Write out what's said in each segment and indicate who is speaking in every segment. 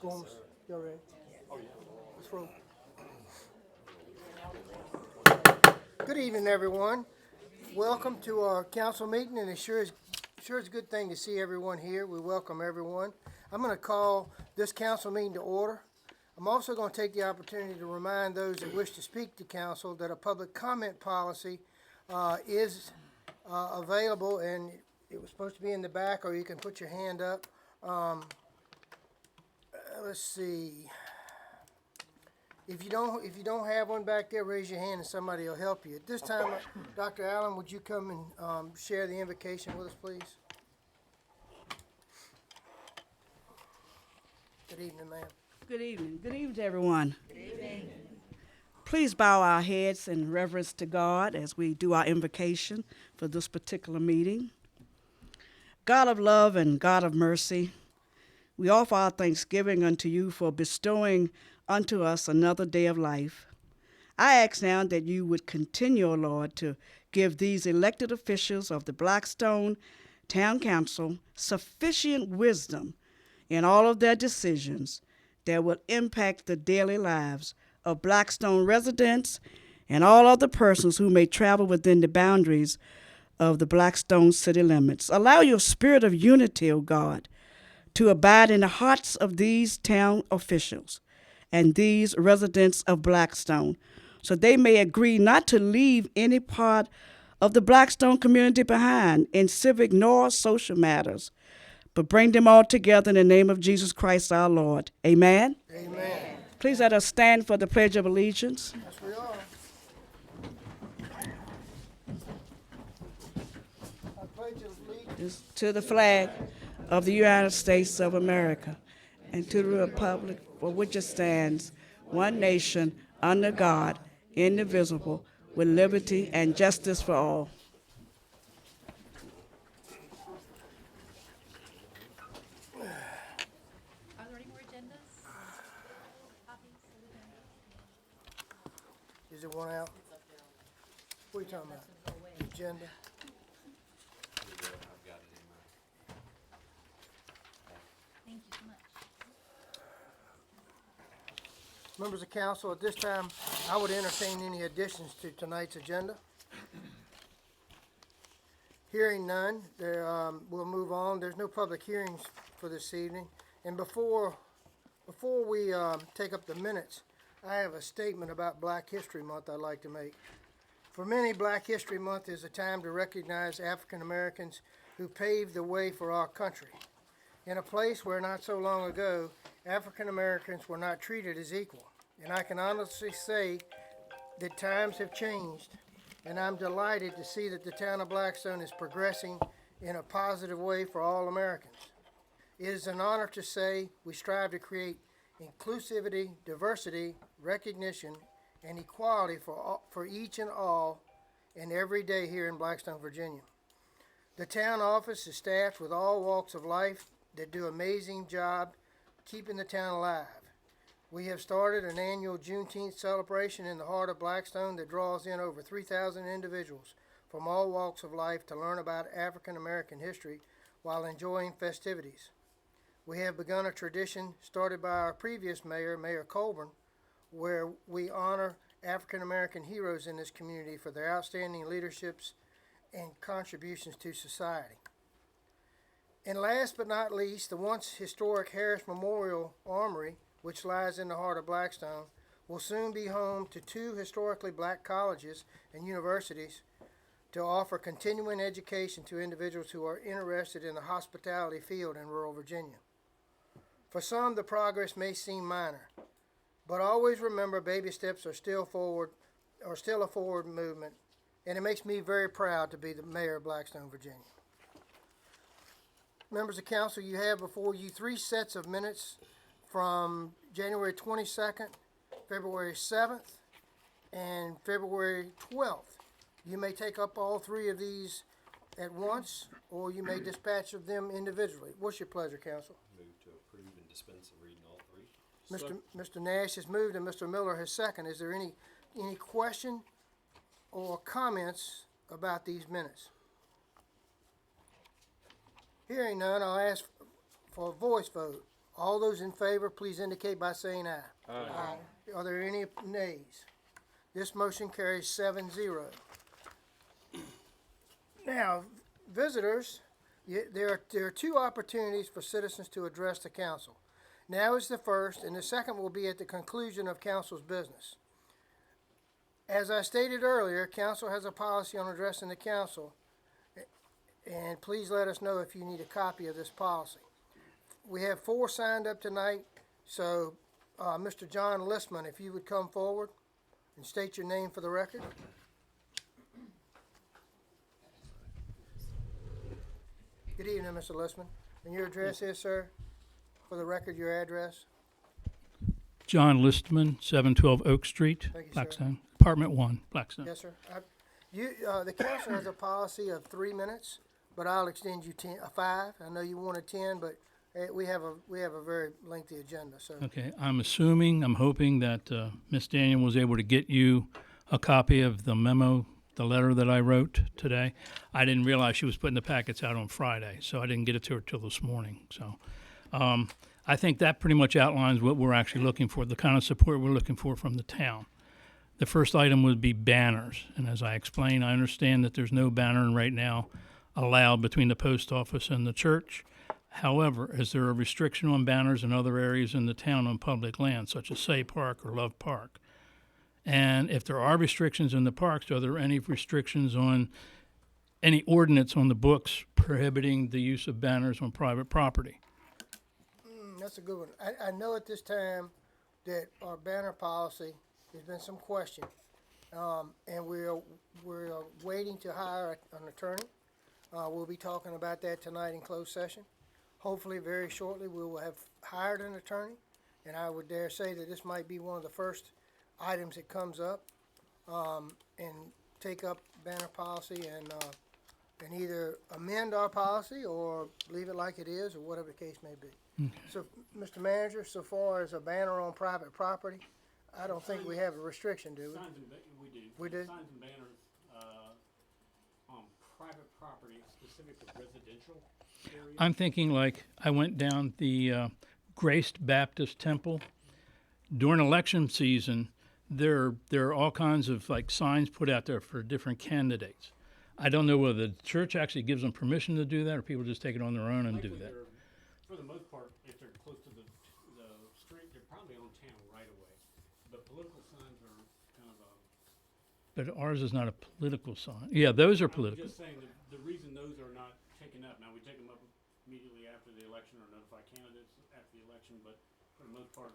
Speaker 1: Gomes, y'all ready? Let's roll. Good evening, everyone. Welcome to our council meeting, and it sure is a good thing to see everyone here. We welcome everyone. I'm going to call this council meeting to order. I'm also going to take the opportunity to remind those that wish to speak to council that a public comment policy is available, and it was supposed to be in the back, or you can put your hand up. Let's see. If you don't have one back there, raise your hand and somebody will help you. At this time, Dr. Allen, would you come and share the invocation with us, please? Good evening, ma'am.
Speaker 2: Good evening. Good evening to everyone. Good evening. Please bow our heads in reverence to God as we do our invocation for this particular meeting. God of love and God of mercy, we offer our thanksgiving unto you for bestowing unto us another day of life. I ask now that you would continue, O Lord, to give these elected officials of the Blackstone Town Council sufficient wisdom in all of their decisions that will impact the daily lives of Blackstone residents and all other persons who may travel within the boundaries of the Blackstone city limits. Allow your spirit of unity, O God, to abide in the hearts of these town officials and these residents of Blackstone, so they may agree not to leave any part of the Blackstone community behind in civic nor social matters, but bring them all together in the name of Jesus Christ our Lord. Amen.
Speaker 1: Amen.
Speaker 2: Please let us stand for the Pledge of Allegiance.
Speaker 1: Yes, we are. I pledge allegiance
Speaker 2: To the flag of the United States of America and to the republic for which it stands, one nation, under God, indivisible, with liberty and justice for all.
Speaker 3: Are there any more agendas? Copies?
Speaker 1: Is there one out? What are you talking about? The agenda?
Speaker 3: Thank you so much.
Speaker 1: Members of council, at this time, I would entertain any additions to tonight's agenda. Hearing none, we'll move on. There's no public hearings for this evening. And before we take up the minutes, I have a statement about Black History Month I'd like to make. For many, Black History Month is a time to recognize African Americans who paved the way for our country. In a place where not so long ago, African Americans were not treated as equal. And I can honestly say that times have changed, and I'm delighted to see that the town of Blackstone is progressing in a positive way for all Americans. It is an honor to say we strive to create inclusivity, diversity, recognition, and equality for each and all and every day here in Blackstone, Virginia. The town office is staffed with all walks of life that do an amazing job keeping the town alive. We have started an annual Juneteenth celebration in the heart of Blackstone that draws in over 3,000 individuals from all walks of life to learn about African American history while enjoying festivities. We have begun a tradition started by our previous mayor, Mayor Colburn, where we honor African American heroes in this community for their outstanding leaderships and contributions to society. And last but not least, the once historic Harris Memorial Armory, which lies in the heart of Blackstone, will soon be home to two historically black colleges and universities to offer continuing education to individuals who are interested in the hospitality field in rural Virginia. For some, the progress may seem minor, but always remember baby steps are still a forward movement, and it makes me very proud to be the mayor of Blackstone, Virginia. Members of council, you have before you 3 sets of minutes from January 22nd, February 7th, and February 12th. You may take up all 3 of these at once, or you may dispatch of them individually. What's your pleasure, council?
Speaker 4: Move to approve and dispense of reading all 3.
Speaker 1: Mr. Nash has moved and Mr. Miller has seconded. Is there any question or comments about these minutes? Hearing none, I'll ask for a voice vote. All those in favor, please indicate by saying aye. Aye. Are there any nays? This motion carries 7-0. Now, visitors, there are two opportunities for citizens to address the council. Now is the first, and the second will be at the conclusion of council's business. As I stated earlier, council has a policy on addressing the council, and please let us know if you need a copy of this policy. We have 4 signed up tonight, so Mr. John Listman, if you would come forward and state your name for the record. Good evening, Mr. Listman. And your address is, sir? For the record, your address?
Speaker 5: John Listman, 712 Oak Street,
Speaker 1: Thank you, sir.
Speaker 5: Blackstone, Apartment 1, Blackstone.
Speaker 1: Yes, sir. The council has a policy of 3 minutes, but I'll extend you 5. I know you wanted 10, but we have a very lengthy agenda, so.
Speaker 5: Okay, I'm hoping that Ms. Daniel was able to get you a copy of the memo, the letter that I wrote today. I didn't realize she was putting the packets out on Friday, so I didn't get it to her till this morning. So I think that pretty much outlines what we're actually looking for, the kind of support we're looking for from the town. The first item would be banners, and as I explained, I understand that there's no banner right now allowed between the post office and the church. However, is there a restriction on banners in other areas in the town on public land, such as Say Park or Love Park? And if there are restrictions in the parks, are there any restrictions on any ordinance on the books prohibiting the use of banners on private property?
Speaker 1: That's a good one. I know at this time that our banner policy, there's been some question. And we're waiting to hire an attorney. We'll be talking about that tonight in closed session. Hopefully, very shortly, we will have hired an attorney, and I would dare say that this might be one of the first items that comes up, and take up banner policy and either amend our policy or leave it like it is, or whatever the case may be. So, Mr. Manager, so far as a banner on private property, I don't think we have a restriction, do we?
Speaker 6: Signs and, we do.
Speaker 1: We do?
Speaker 6: Signs and banners, on private property, specific to residential areas.
Speaker 5: I'm thinking like I went down the Grace Baptist Temple during election season. There are all kinds of like signs put out there for different candidates. I don't know whether the church actually gives them permission to do that, or people just take it on their own and do
Speaker 6: Likely
Speaker 5: that.
Speaker 6: they're- For the most part, if they're close to the street, they're probably on town right away. But political signs are kind of a.
Speaker 5: But ours is not a political sign. Yeah, those are
Speaker 6: I'm
Speaker 5: political.
Speaker 6: just saying, the reason those are not taken up, now we take them up immediately after the election or notify candidates after the election, but for the most part,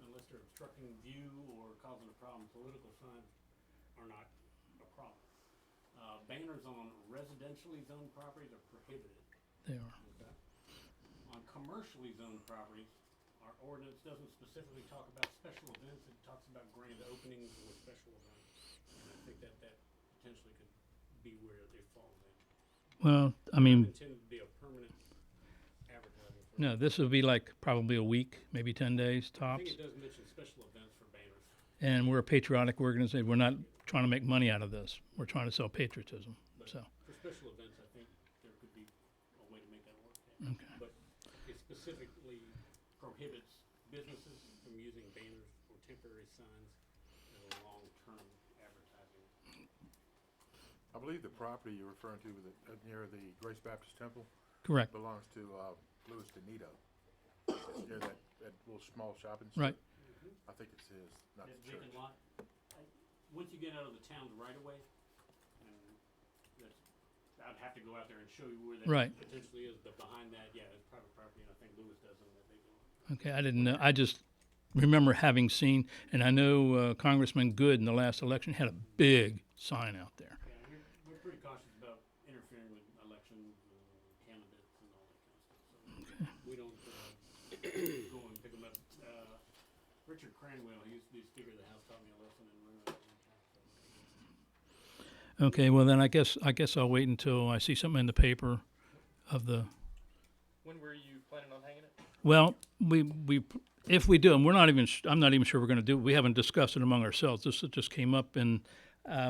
Speaker 6: unless they're obstructing view or causing a problem, political signs are not a problem. Banners on residentially zoned properties are prohibited.
Speaker 5: They are.
Speaker 6: Okay. On commercially zoned properties, our ordinance doesn't specifically talk about special events, it talks about grand openings or special events. And I think that potentially could be where they fall in.
Speaker 5: Well, I
Speaker 6: It's
Speaker 5: mean,
Speaker 6: intended to be a permanent advertising. For
Speaker 5: no, this would be like probably a week, maybe 10 days
Speaker 6: I
Speaker 5: tops.
Speaker 6: think it does mention special events for banners.
Speaker 5: And we're a patriotic organization. We're not trying to make money out of this. We're trying to sell patriotism.
Speaker 6: But
Speaker 5: So,
Speaker 6: for special events, I think there could be a way to make that work. Yeah.
Speaker 5: okay.
Speaker 6: But it specifically prohibits businesses from using banners or temporary signs as a long-term advertising.
Speaker 7: I believe the property you're referring to near the Grace Baptist Temple
Speaker 5: Correct.
Speaker 7: belongs to Louis DeNito. It's near that little small shopping
Speaker 5: Right.
Speaker 7: center. I think it's his, not
Speaker 6: That
Speaker 7: the church.
Speaker 6: vacant lot, once you get out of the town's right of way, I'd have to go out there and show you where that
Speaker 5: Right.
Speaker 6: potentially is, but behind that, yeah, it's private property, and I think Lewis does own that vacant lot.
Speaker 5: Okay, I didn't know. I just remember having seen, and I know Congressman Good in the last election had a big sign out there.
Speaker 6: Yeah, we're pretty cautious about interfering with elections and candidates and all that kind of stuff, so we don't go and pick them up. Richard Cranwell, he used to be Speaker of the House, taught me a lesson in running.
Speaker 5: Okay, well then I guess I'll wait until I see something in the paper of the.
Speaker 8: When were you planning on hanging it?
Speaker 5: Well, we if we do, and I'm not even sure we're going to do it. We haven't discussed it among ourselves. This just came up, and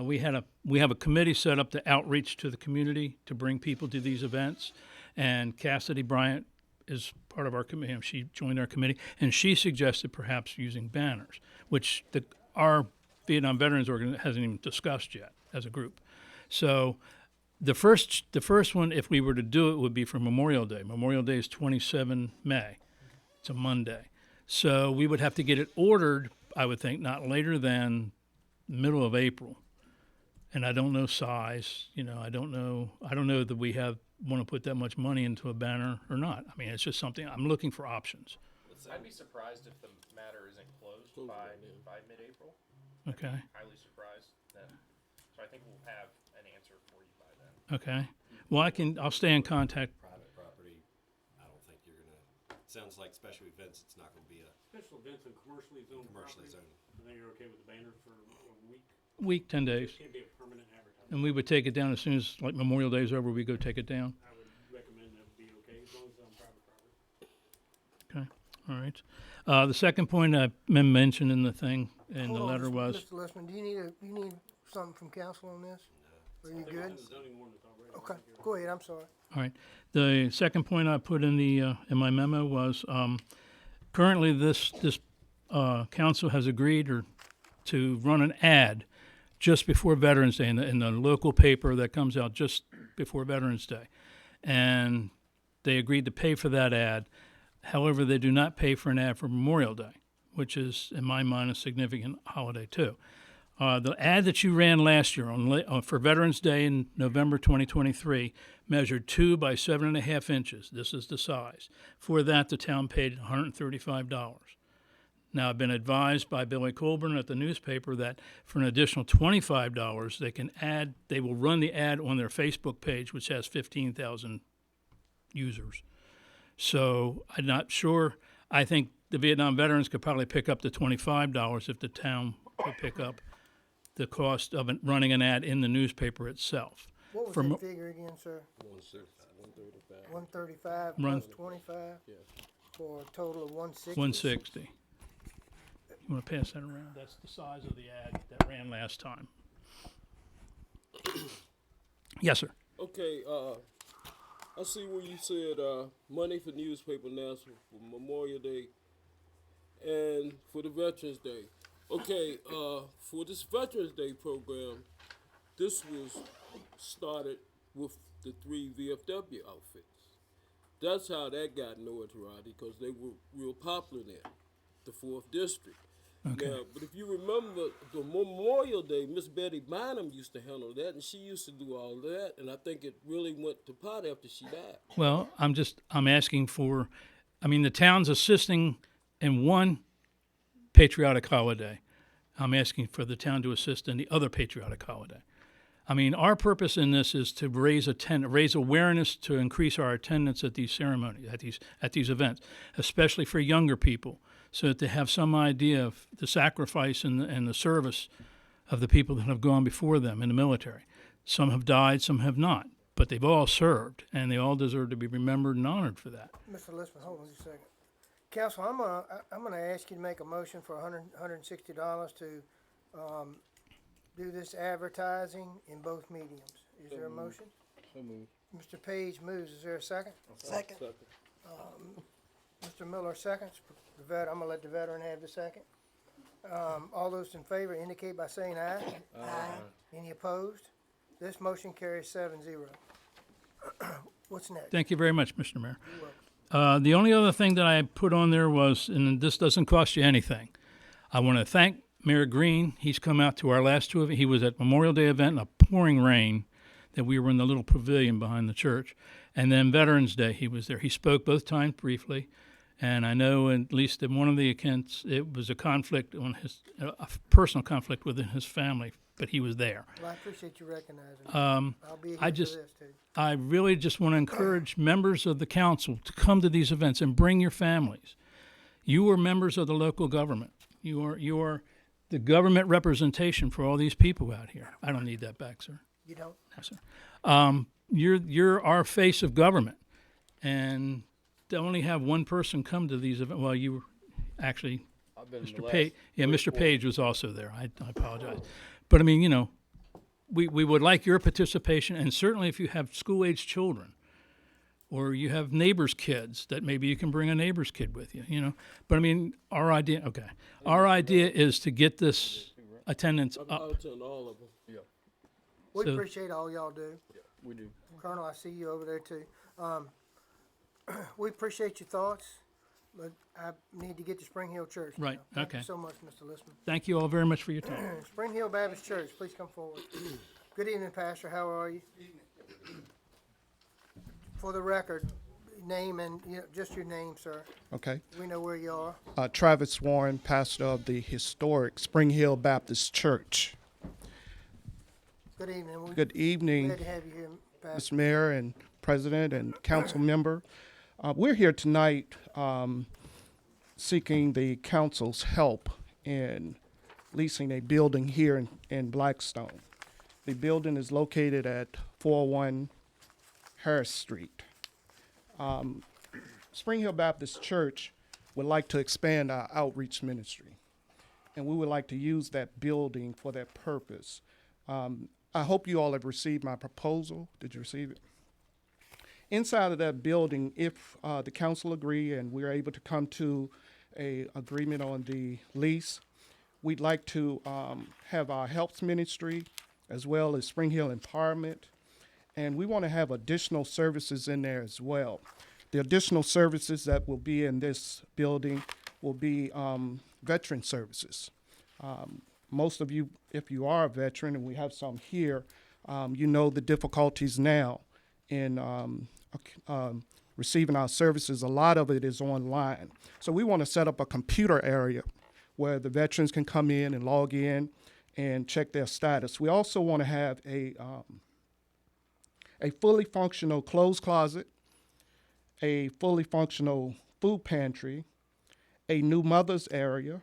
Speaker 5: we have a committee set up to outreach to the community to bring people to these events. And Cassidy Bryant is part of our committee. She joined our committee, and she suggested perhaps using banners, which our Vietnam Veterans Organization hasn't even discussed yet as a group. So the first one, if we were to do it, would be for Memorial Day. Memorial Day is 27 May. It's a Monday. So we would have to get it ordered, I would think, not later than middle of April. And I don't know size, I don't know that we want to put that much money into a banner or not. I mean, it's just something, I'm looking for options.
Speaker 8: I'd be surprised if the matter isn't closed by mid-April.
Speaker 5: Okay,
Speaker 8: Highly surprised then. So I think we'll have an answer for you by then.
Speaker 5: okay. Well, I'll stay in contact.
Speaker 4: Private property, I don't think you're gonna, sounds like special events, it's not gonna be a
Speaker 6: Special events and commercially zoned
Speaker 4: commercially
Speaker 6: properties.
Speaker 4: zoned.
Speaker 6: I think you're okay with the banner for a week.
Speaker 5: Week, 10 days.
Speaker 6: Can't be a permanent advertisement.
Speaker 5: And we would take it down as soon as, like, Memorial Day's over, we go take it down.
Speaker 6: I would recommend that would be okay as long as it's on private property.
Speaker 5: Okay, all right. The second point I mentioned in the thing, in the
Speaker 1: Hold on,
Speaker 5: letter was,
Speaker 1: Mr. Listman, do you need something from council on this? Are you good?
Speaker 6: The zoning ordinance already.
Speaker 1: Okay, go ahead, I'm sorry.
Speaker 5: all right. The second point I put in in my memo was, currently this council has agreed to run an ad just before Veterans Day in the local paper that comes out just before Veterans Day. And they agreed to pay for that ad. However, they do not pay for an ad for Memorial Day, which is, in my mind, a significant holiday too. The ad that you ran last year for Veterans Day in November 2023 measured 2 by 7.5 inches. This is the size. For that, the town paid $135. Now, I've been advised by Billy Colburn at the newspaper that for an additional $25, they will run the ad on their Facebook page, which has 15,000 users. So I'm not sure. I think the Vietnam veterans could probably pick up the $25 if the town would pick up the cost of running an ad in the newspaper itself.
Speaker 1: What was
Speaker 5: For
Speaker 1: that
Speaker 5: mo-
Speaker 1: figure again, sir?
Speaker 4: 135.
Speaker 1: 135
Speaker 5: Run-
Speaker 1: plus 25? For a total of 160?
Speaker 5: 160. You want to pass that around? That's the size of the ad that ran last time. Yes, sir.
Speaker 9: Okay, I see where you said money for newspaper announcement for Memorial Day and for the Veterans Day. Okay, for this Veterans Day program, this was started with the 3 VFW outfits. That's how that got notoriety, because they were real popular there, the 4th District.
Speaker 5: Okay.
Speaker 9: Now, but if you remember the Memorial Day, Miss Betty Bynum used to handle that, and she used to do all that, and I think it really went to pot after she died.
Speaker 5: Well, I'm asking for, the town's assisting in one patriotic holiday. I'm asking for the town to assist in the other patriotic holiday. Our purpose in this is to raise awareness, to increase our attendance at these ceremonies, at these events, especially for younger people, so that they have some idea of the sacrifice and the service of the people that have gone before them in the military. Some have died, some have not, but they've all served, and they all deserve to be remembered and honored for that.
Speaker 1: Mr. Listman, hold on just a second. Council, I'm gonna ask you to make a motion for $160 to, do this advertising in both mediums. Is there a motion?
Speaker 9: So moved.
Speaker 1: Mr. Page moves. Is there a second?
Speaker 9: Second.
Speaker 1: Mr. Miller seconds. I'm gonna let the veteran have the second. All those in favor indicate by saying aye. Aye. Any opposed? This motion carries 7-0. What's next?
Speaker 5: Thank you very much, Mr. Mayor. The only other thing that I put on there was, and this doesn't cost you anything, I want to thank Mayor Green. He's come out to our last 2 events. He was at Memorial Day event in a pouring rain that we were in the little pavilion behind the church. And then Veterans Day, he was there. He spoke both times briefly. And I know at least in one of the accounts, it was a conflict on a personal conflict within his family, but he was there.
Speaker 1: Well, I appreciate you recognizing me. I'll be here
Speaker 5: I
Speaker 1: for
Speaker 5: just-
Speaker 1: this too.
Speaker 5: I really just want to encourage members of the council to come to these events and bring your families. You are members of the local government. You are the government representation for all these people out here. I don't need that back, sir.
Speaker 1: You don't?
Speaker 5: No, sir. You're our face of government, and to only have one person come to these events. Well, you were actually
Speaker 9: I've been
Speaker 5: Mr. Page. Yeah, Mr. Page was also there. I apologize, but we would like your participation, and certainly if you have school-age children, or you have neighbors' kids that maybe you can bring a neighbor's kid with you, you know. But I mean, our idea is to get this attendance
Speaker 9: I'll
Speaker 5: up.
Speaker 9: attend all of them.
Speaker 1: We
Speaker 5: So-
Speaker 1: appreciate all y'all do.
Speaker 7: We do.
Speaker 1: Colonel, I see you over there too. We appreciate your thoughts, but I need to get to Spring Hill Church now.
Speaker 5: Right,
Speaker 1: Thank you
Speaker 5: okay.
Speaker 1: so much, Mr. Listman.
Speaker 5: Thank you all very much for your time.
Speaker 1: Spring Hill Baptist Church, please come forward. Good evening, Pastor. How are you? For the record, name and, just your name, sir.
Speaker 10: Okay.
Speaker 1: We know where you are.
Speaker 10: Travis Warren, pastor of the historic Spring Hill Baptist Church.
Speaker 1: Good evening. We're
Speaker 10: Good evening,
Speaker 1: glad to have you here, Pastor.
Speaker 10: Mr. Mayor and President and council member. We're here tonight seeking the council's help in leasing a building here in Blackstone. The building is located at 401 Harris Street. Spring Hill Baptist Church would like to expand our outreach ministry, and we would like to use that building for that purpose. I hope you all have received my proposal. Did you receive it? Inside of that building, if the council agree and we're able to come to a agreement on the lease, we'd like to have our helps ministry as well as Spring Hill Empowerment, and we want to have additional services in there as well. The additional services that will be in this building will be veteran services. Most of you, if you are a veteran, and we have some here, you know the difficulties now in receiving our services. A lot of it is online. So we want to set up a computer area where the veterans can come in and log in and check their status. We also want to have a fully functional clothes closet, a fully functional food pantry, a new mother's area,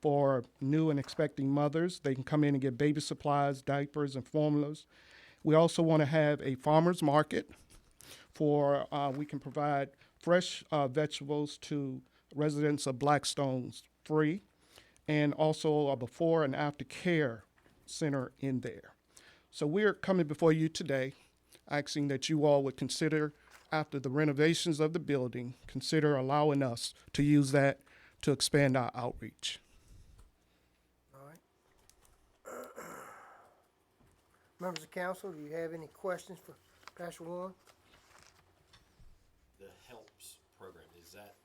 Speaker 10: for new and expecting mothers. They can come in and get baby supplies, diapers, and formulas. We also want to have a farmer's market for, we can provide fresh vegetables to residents of Blackstone's free, and also a before and after care center in there. So we're coming before you today, asking that you all would consider, after the renovations of the building, consider allowing us to use that to expand our outreach.
Speaker 1: All right. Members of council, do you have any questions for Pastor Warren?
Speaker 4: The HELPS program, is that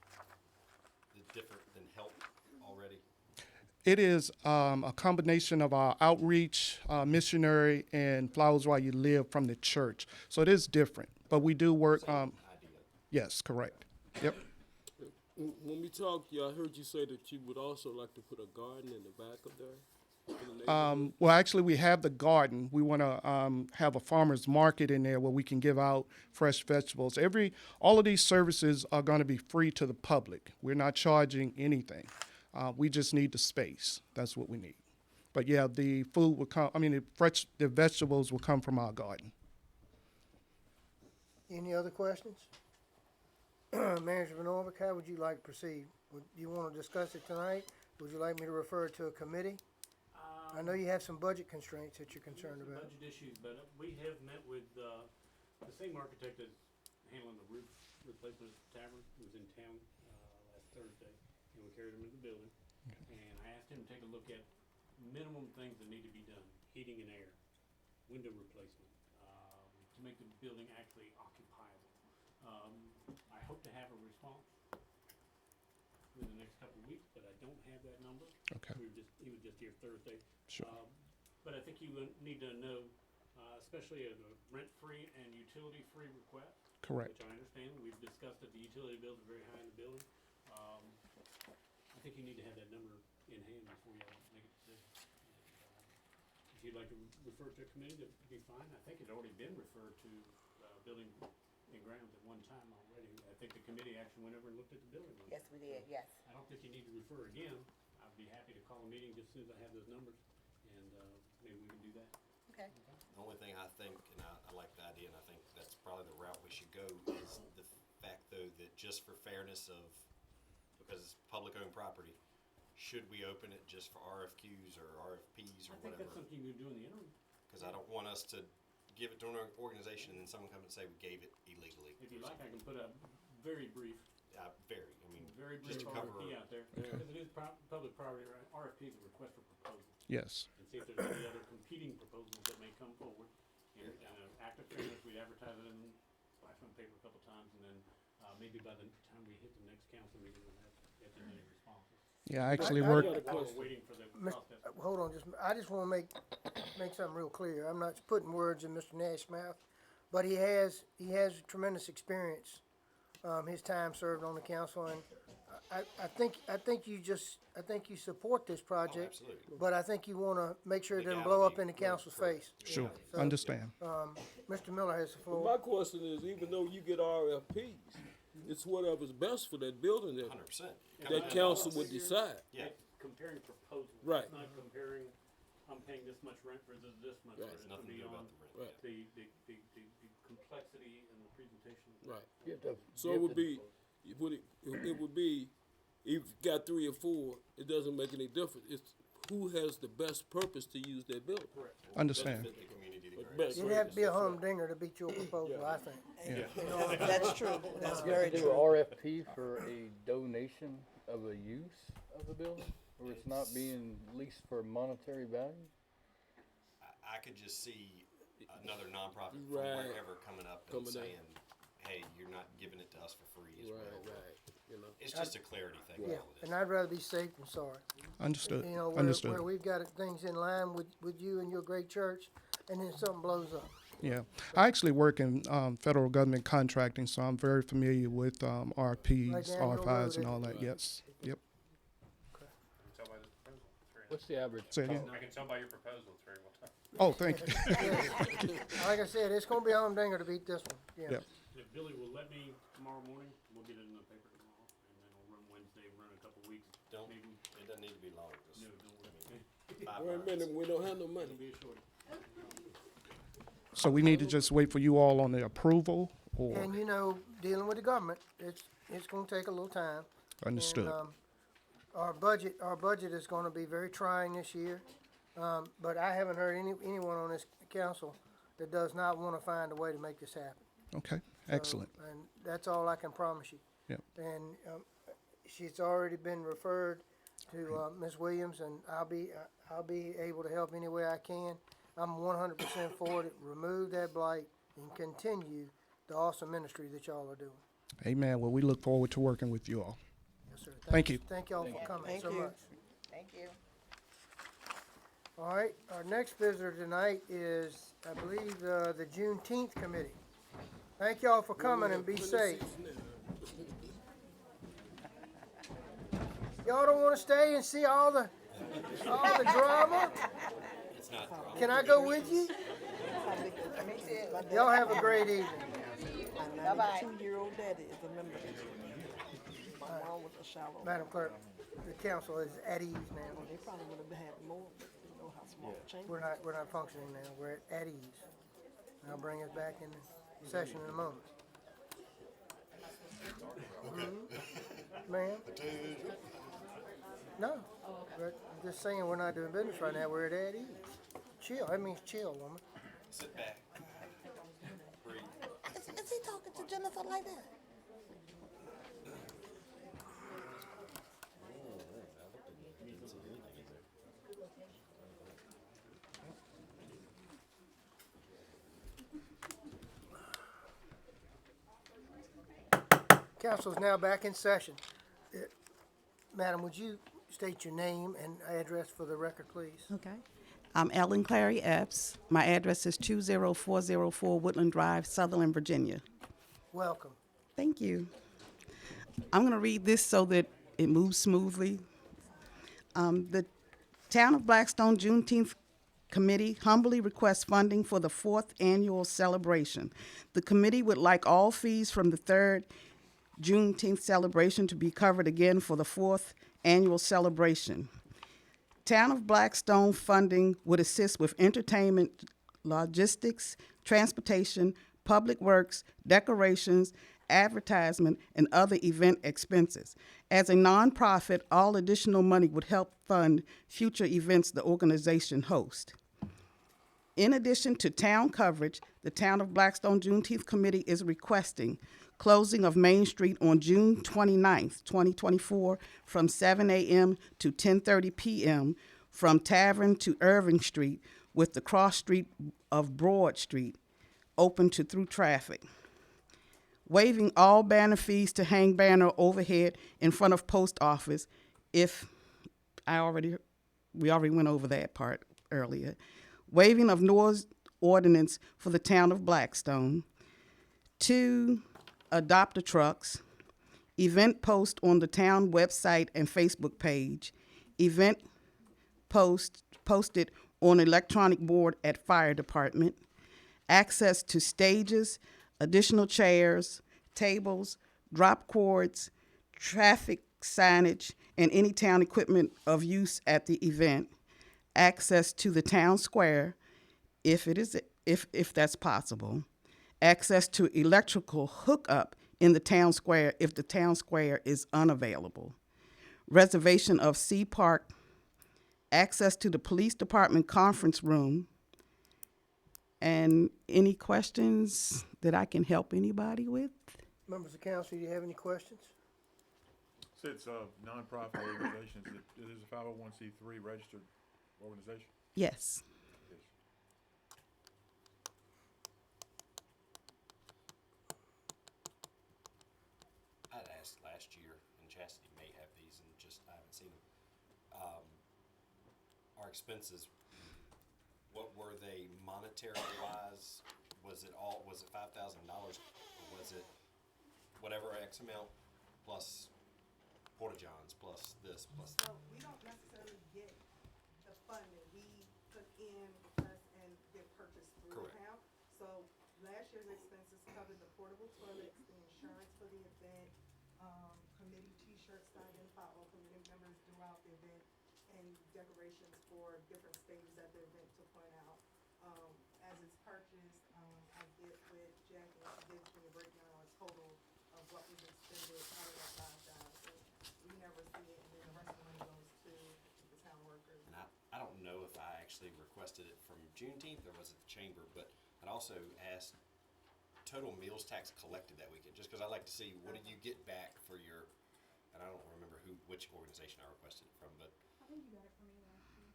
Speaker 4: different than HELP already?
Speaker 10: It is a combination of our outreach, missionary, and Flowers While You Live from the church. So it is different, but we do work.
Speaker 4: Idea.
Speaker 10: Yes, correct. Yep.
Speaker 9: When we talked, I heard you say that you would also like to put a garden in the back of there. in the neighborhood.
Speaker 10: Well, actually, we have the garden. We want to have a farmer's market in there where we can give out fresh vegetables. All of these services are going to be free to the public. We're not charging anything. We just need the space. That's what we need. But yeah, the food will come. I mean, the vegetables will come from our garden.
Speaker 1: Any other questions? Manager Van Orbeck, how would you like to proceed? Do you want to discuss it tonight? Would you like me to refer it to a committee? I know you have some budget constraints that you're concerned
Speaker 6: Some
Speaker 1: about.
Speaker 6: budget issues, but we have met with, the same architect that's handling the roof replacement at the tavern, who was in town, last Thursday, and we carried him in the building. And I asked him to take a look at minimum things that need to be done, heating and air, window replacement, to make the building actually occupiable. I hope to have a response in the next couple of weeks, but I don't have that number.
Speaker 10: Okay.
Speaker 6: He was just here Thursday.
Speaker 10: Sure.
Speaker 6: But I think you need to know, especially the rent-free and utility-free request.
Speaker 10: Correct.
Speaker 6: Which I understand. We've discussed that the utility bills are very high in the building. I think you need to have that number in hand before you make a decision. And, if you'd like to refer to a committee, that'd be fine. I think it's already been referred to building and grounds at one time already. I think the committee actually went over and looked at the building.
Speaker 11: Yes, we did, yes.
Speaker 6: I don't think you need to refer again. I'd be happy to call a meeting just as soon as I have those numbers, and maybe we can do that.
Speaker 11: Okay.
Speaker 4: The only thing I think, and I like the idea, and I think that's probably the route we should go, is the fact though that just for fairness of, because it's public-owned property, should we open it just for RFQs or RFPs or
Speaker 6: I think that's
Speaker 4: whatever?
Speaker 6: something you can do in the interim.
Speaker 4: Because I don't want us to give it to an organization and then someone come and say we gave it illegally.
Speaker 6: If you like, I can put a very brief, very
Speaker 4: just
Speaker 6: brief
Speaker 4: to cover.
Speaker 6: RFP out there. Because it is public property, right? RFP is a request for proposal.
Speaker 10: Yes.
Speaker 6: And see if there's any other competing proposals that may come forward. And act of fairness, we'd advertise it in Splashman paper a couple times, and then maybe by the time we hit the next council meeting, we'll have any responses.
Speaker 10: Yeah, I actually
Speaker 1: I
Speaker 10: work.
Speaker 1: got a
Speaker 6: While we're waiting for the process.
Speaker 1: Hold on, I just wanna make something real clear. I'm not putting words in Mr. Nash's mouth, but he has tremendous experience. His time served on the council, and I think you support this project,
Speaker 4: absolutely.
Speaker 1: but I think you wanna make sure it doesn't blow up in the council's face.
Speaker 10: Sure.
Speaker 1: So,
Speaker 10: Understand.
Speaker 1: Mr. Miller has the
Speaker 9: But
Speaker 1: floor.
Speaker 9: my question is, even though you get RFPs, it's whatever's best for that building that
Speaker 4: 100%.
Speaker 9: that council would decide.
Speaker 4: Yeah.
Speaker 6: Comparing proposals.
Speaker 9: Right.
Speaker 6: It's not comparing, I'm paying this much rent for this much
Speaker 9: Right.
Speaker 6: rent.
Speaker 9: It's
Speaker 6: It's
Speaker 4: nothing to do
Speaker 6: beyond
Speaker 4: about the rent.
Speaker 9: Right.
Speaker 6: the complexity and the presentation.
Speaker 9: Right. So it would be, it would be, if you got 3 or 4, it doesn't make any difference. It's who has the best purpose to use that building.
Speaker 6: Correct.
Speaker 10: Understand.
Speaker 4: Benefit the community the
Speaker 9: But
Speaker 4: greatest.
Speaker 1: You'd have to be a humdinger to beat your proposal, I think.
Speaker 2: That's true. That's very
Speaker 11: Do
Speaker 2: true.
Speaker 11: RFP for a donation of a use of the building, or it's not being leased for monetary value?
Speaker 4: I could just see another nonprofit from
Speaker 9: Right.
Speaker 4: wherever coming up and
Speaker 9: Coming up.
Speaker 4: saying, hey, you're not giving it to us for free as well.
Speaker 9: Right. You know.
Speaker 4: It's just a clarity thing.
Speaker 1: Yeah,
Speaker 4: all it is.
Speaker 1: and I'd rather be safe than sorry.
Speaker 10: Understood.
Speaker 1: You know, where
Speaker 10: Understood.
Speaker 1: we've got things in line with you and your great church, and then something blows up.
Speaker 10: Yeah, I actually work in federal government contracting, so I'm very familiar with RPs,
Speaker 1: Right down your
Speaker 10: RFIs, and
Speaker 1: road,
Speaker 10: all that. Yes. Yep.
Speaker 8: I can tell by this proposal. It's very
Speaker 11: What's the average?
Speaker 10: Say again.
Speaker 8: nice. I can tell by your proposal. It's very well done.
Speaker 10: Oh, thank you.
Speaker 1: Like I said, it's gonna be a humdinger to beat this one, yeah.
Speaker 10: Yep.
Speaker 6: If Billy will let me tomorrow morning, we'll get it in the paper tomorrow, and then we'll run Wednesday, run a couple weeks.
Speaker 4: Don't,
Speaker 6: Maybe,
Speaker 4: it doesn't need to be long. Just,
Speaker 6: no, don't worry.
Speaker 4: 5
Speaker 9: Wait a
Speaker 4: lines.
Speaker 9: minute, we don't have no money.
Speaker 6: It'll be a shorty.
Speaker 10: So we need to just wait for you all on the approval, or
Speaker 1: And you know, dealing with the government, it's gonna take a little time.
Speaker 10: understood.
Speaker 1: And, our budget is gonna be very trying this year. But I haven't heard anyone on this council that does not wanna find a way to make this happen.
Speaker 10: Okay.
Speaker 1: So,
Speaker 10: Excellent.
Speaker 1: And that's all I can promise you.
Speaker 10: Yep.
Speaker 1: And, she's already been referred to, Ms. Williams, and I'll be able to help any way I can. I'm 100% for it. Remove that blight and continue the awesome ministry that y'all are doing.
Speaker 10: Amen. Well, we look forward to working with you all.
Speaker 1: Yes, sir.
Speaker 10: Thank you.
Speaker 1: Thank y'all for coming
Speaker 2: Thank
Speaker 1: so
Speaker 2: you.
Speaker 1: much.
Speaker 2: Thank you.
Speaker 1: All right, our next visitor tonight is, I believe, the Juneteenth Committee. Thank y'all for coming and be safe. Y'all don't wanna stay and see all the drama?
Speaker 4: It's not drama.
Speaker 1: Can I go with you? Y'all have a great evening.
Speaker 2: Bye-bye.
Speaker 12: 2-year-old daddy is a member. My mom was a shallow.
Speaker 1: Madam Clerk, the council is at ease now.
Speaker 12: They probably would have had more, but you know how small the chamber.
Speaker 1: We're not functioning now, we're at ease. I'll bring us back in session in a moment. Ma'am? No, but I'm just saying, we're not doing business right now, we're at ease. Chill, that means chill, woman.
Speaker 4: Sit back. Breathe.
Speaker 12: Is he talking to Jennifer like that?
Speaker 1: Council is now back in session. Madam, would you state your name and address for the record, please?
Speaker 12: Okay. I'm Ellen Clary Epps. My address is 20404 Woodland Drive, Sutherland, Virginia.
Speaker 1: Welcome.
Speaker 12: Thank you. I'm going to read this so that it moves smoothly. The Town of Blackstone Juneteenth Committee humbly requests funding for the 4th annual celebration. The committee would like all fees from the 3rd Juneteenth celebration to be covered again for the 4th annual celebration. Town of Blackstone funding would assist with entertainment, logistics, transportation, public works, decorations, advertisement, and other event expenses. As a nonprofit, all additional money would help fund future events the organization hosts. In addition to town coverage, the Town of Blackstone Juneteenth Committee is requesting closing of Main Street on June 29th, 2024, from 7 a.m. to 10:30 p.m., from Tavern to Irving Street, with the cross street of Broad Street open to through traffic. Waiving all banner fees to hang banner overhead in front of post office if we already went over that part earlier. Waiving of noise ordinance for the Town of Blackstone. 2, adopter trucks. Event post on the town website and Facebook page. Event posted on electronic board at fire department. Access to stages, additional chairs, tables, drop cords, traffic signage, and any town equipment of use at the event. Access to the town square, if that's possible. Access to electrical hookup in the town square if the town square is unavailable. Reservation of Sea Park. Access to the police department conference room. And any questions that I can help anybody with?
Speaker 1: Members of council, do you have any questions?
Speaker 7: So it's a nonprofit organization. It is a 501c3 registered organization?
Speaker 12: Yes.
Speaker 7: Yes.
Speaker 4: I'd asked last year, and Chastity may have these, and just I haven't seen them. Our expenses, what were they monetary wise? Was it $5,000, or was it whatever X amount plus Porta Johns plus this plus?
Speaker 12: So we don't necessarily get the funding. We put in requests and get purchased through
Speaker 4: Correct.
Speaker 12: the town. So last year's expenses covered the portable toilets, the insurance for the event, committee t-shirts to identify all committee members throughout the event, and decorations for different stages at the event to point out. As it's purchased, I get with Jackie, and she gives me a breakdown on total of what we've expended out of that 5,000. We never see it, and then the rest of the money goes to the town workers.
Speaker 4: And I don't know if I actually requested it from Juneteenth or was it the chamber, but I'd also asked total meals tax collected that weekend, just because I like to see what did you get back for your, and I don't remember which organization I requested it from, but.
Speaker 3: I think you got it from me last year.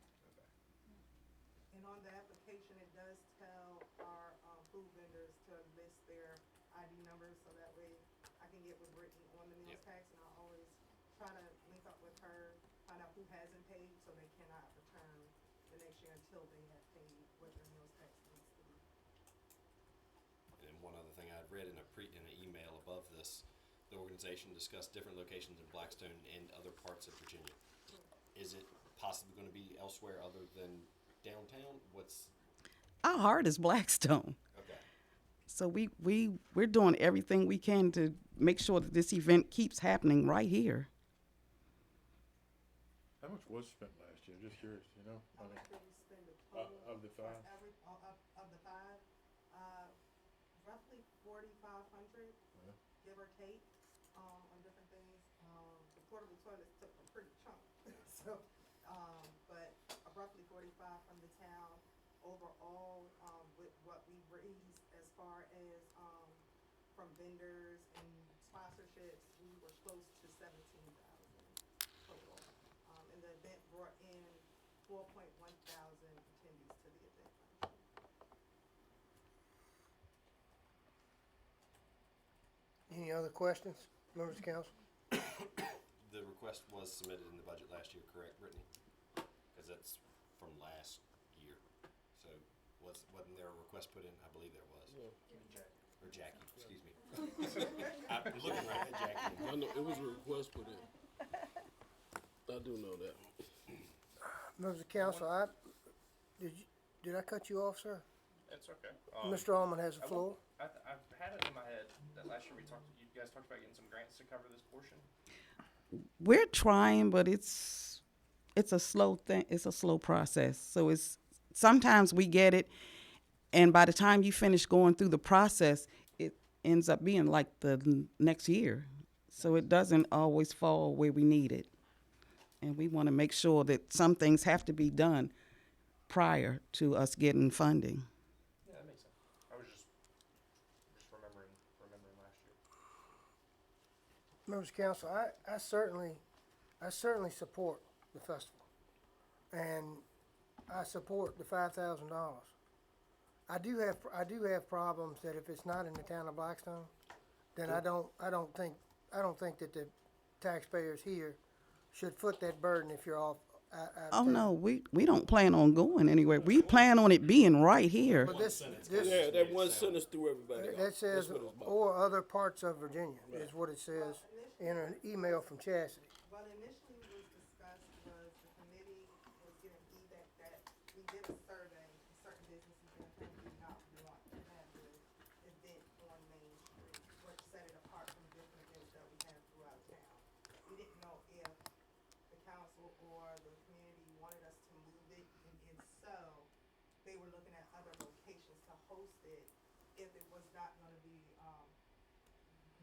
Speaker 12: And on the application, it does tell our food vendors to list their ID numbers, so that way I can get with Brittany on the meals tax, and I'll always try to link up with her, find out who hasn't paid, so they cannot return the next year until they have paid what their meals tax needs to be.
Speaker 4: And one other thing I'd read in in an email above this, the organization discussed different locations in Blackstone and other parts of Virginia. Is it possibly going to be elsewhere other than downtown?
Speaker 12: Our heart is Blackstone.
Speaker 4: Okay.
Speaker 12: So we're doing everything we can to make sure that this event keeps happening right here.
Speaker 7: How much was spent last year? Just curious, you know?
Speaker 12: How much did we spend
Speaker 7: Of the five?
Speaker 12: Of the five, roughly 4,500, give or take, on different things. The portable toilets took a pretty chunk, so, but roughly 45 from the town. Overall, with what we raised as far as, from vendors and sponsorships, we were close to 17,000 total. And the event brought in 4.1 thousand attendees to the event.
Speaker 1: Any other questions, members of council?
Speaker 4: The request was submitted in the budget last year, correct, Brittany? Because that's from last year. So wasn't there a request put in? I believe there was.
Speaker 9: Yeah.
Speaker 4: Or Jackie, excuse me. I'm looking right at Jackie.
Speaker 9: I know, it was a request put in. I do know that.
Speaker 1: Members of council, did I cut you off, sir?
Speaker 8: It's okay.
Speaker 1: Mr. Almond has the floor.
Speaker 8: I've had it in my head that last year you guys talked about getting some grants to cover this portion.
Speaker 12: We're trying, but it's a slow thing. It's a slow process. So sometimes we get it, and by the time you finish going through the process, it ends up being like the next year. So it doesn't always fall where we need it. And we want to make sure that some things have to be done prior to us getting funding.
Speaker 8: Yeah, that makes sense. I was just remembering last year.
Speaker 1: Members of council, I certainly support the festival. And I support the $5,000. I do have problems that if it's not in the town of Blackstone, then I don't think that the taxpayers here should foot that burden if you're off.
Speaker 12: Oh, no, we don't plan on going anywhere. We plan on it being right here.
Speaker 1: But this,
Speaker 9: Yeah, that one sentence threw everybody off.
Speaker 1: that says,
Speaker 9: That's what it's about.
Speaker 1: or other parts of Virginia, is what it says in an email from Chastity.
Speaker 13: Well, initially was discussed was the committee was getting feedback that we did a survey, certain businesses in the county do not want to have the event on Main Street, which set it apart from different events that we have throughout town. We didn't know if the council or the community wanted us to move it, and if so, they were looking at other locations to host it if it was not gonna be,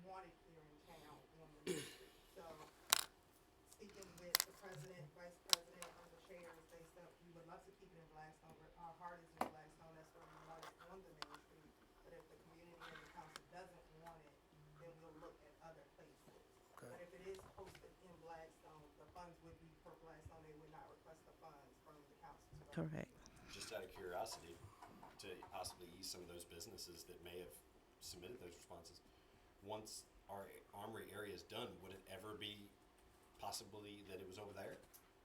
Speaker 13: wanted here in town on the Main Street. So, speaking with the president, vice president, and the chairs, they said we would love to keep it in Blackstone, but our heart is in Blackstone, that's where we want it on the Main Street. But if the community and the council doesn't want it, then we'll look at other places.
Speaker 1: Okay.
Speaker 13: But if it is hosted in Blackstone, the funds would be for Blackstone, they would not request the funds from the council.
Speaker 12: Correct.
Speaker 4: Just out of curiosity, to possibly ease some of those businesses that may have submitted those responses, once our armory area is done, would it ever be possibly that it was over there?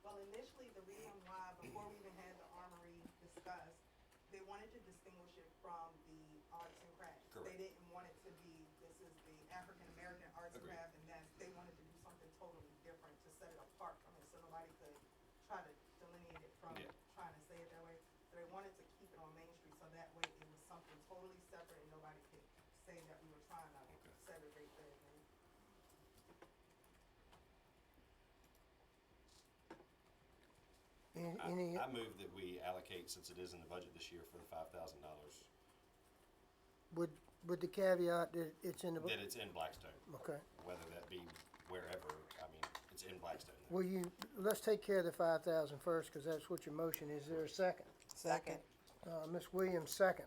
Speaker 13: Well, initially, the reason why, before we even had the armory discussed, they wanted to distinguish it from the arts and crafts.
Speaker 4: Correct.
Speaker 13: They didn't want it to be, this is the African-American arts and
Speaker 4: Agreed.
Speaker 13: craft, and that's, they wanted to do something totally different to set it apart from it, so nobody could try to delineate it from
Speaker 4: Yeah.
Speaker 13: trying to say it that way. So they wanted to keep it on Main Street, so that way it was something totally separate, and nobody could say that we were trying to segregate the event.
Speaker 1: Any,
Speaker 4: I move that we allocate, since it is in the budget this year, for the $5,000,
Speaker 1: with the caveat that it's in the,
Speaker 4: that it's in Blackstone,
Speaker 1: okay.
Speaker 4: whether that be wherever, I mean, it's in Blackstone.
Speaker 1: Will you, let's take care of the 5,000 first, because that's what your motion is. Is there a second?
Speaker 13: Second.
Speaker 1: Ms. Williams, second.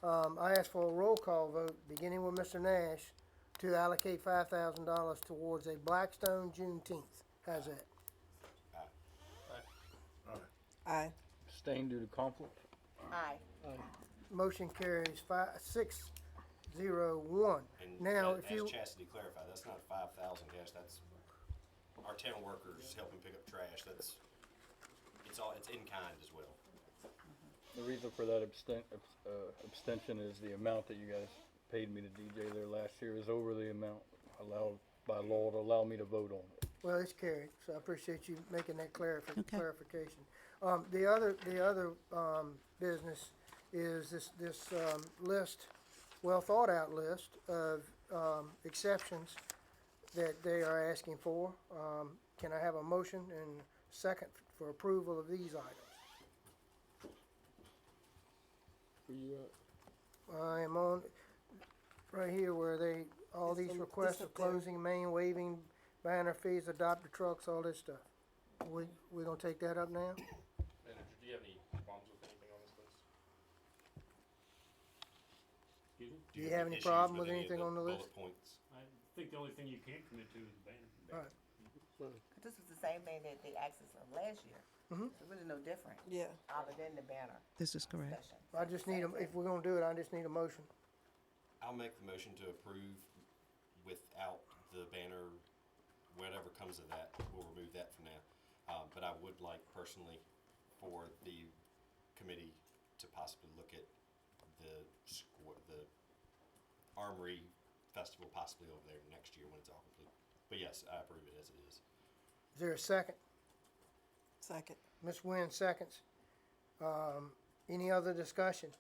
Speaker 1: I ask for a roll call vote, beginning with Mr. Nash, to allocate $5,000 towards a Blackstone Juneteenth. How's that?
Speaker 13: Aye.
Speaker 11: Abstain due to conflict?
Speaker 13: Aye.
Speaker 1: Motion carries 6-0-1.
Speaker 4: And
Speaker 1: Now,
Speaker 4: as
Speaker 1: if you,
Speaker 4: Chastity clarified, that's not 5,000 cash, that's our town workers helping pick up trash, it's in kind as well.
Speaker 11: The reason for that abstention is the amount that you guys paid me to DJ there last year is over the amount allowed by law to allow me to vote on it.
Speaker 1: well, it's carried, so I appreciate you making that
Speaker 12: Okay.
Speaker 1: clarification. The other business is this list, well thought out list of exceptions that they are asking for. Can I have a motion and second for approval of these items?
Speaker 9: Where you at?
Speaker 1: I am on, right here where they, all these requests of closing, main waiving, banner fees, adopter trucks, all this stuff. We gonna take that up now?
Speaker 8: Manager, do you have any problems with anything on this list?
Speaker 6: Excuse me?
Speaker 1: Do you have any
Speaker 4: issues
Speaker 1: problem with
Speaker 4: any of
Speaker 1: anything
Speaker 4: the
Speaker 1: on the list?
Speaker 4: bullet points?
Speaker 6: I think the only thing you can't commit to is the banner.
Speaker 1: All right.
Speaker 13: This was the same thing that they asked us of last year.
Speaker 1: Mhm.
Speaker 13: It's really no different.
Speaker 3: Yeah.
Speaker 13: Other than the banner
Speaker 12: This is correct.
Speaker 13: session.
Speaker 1: I just need a, if we're gonna do it, I just need a motion.
Speaker 4: I'll make the motion to approve without the banner, whatever comes of that, we'll remove that for now. But I would like personally for the committee to possibly look at the Armory Festival possibly over there next year when it's all complete. But yes, I approve it as it is.
Speaker 1: Is there a second?
Speaker 3: Second.
Speaker 1: Ms. Nguyen seconds. Any other discussion?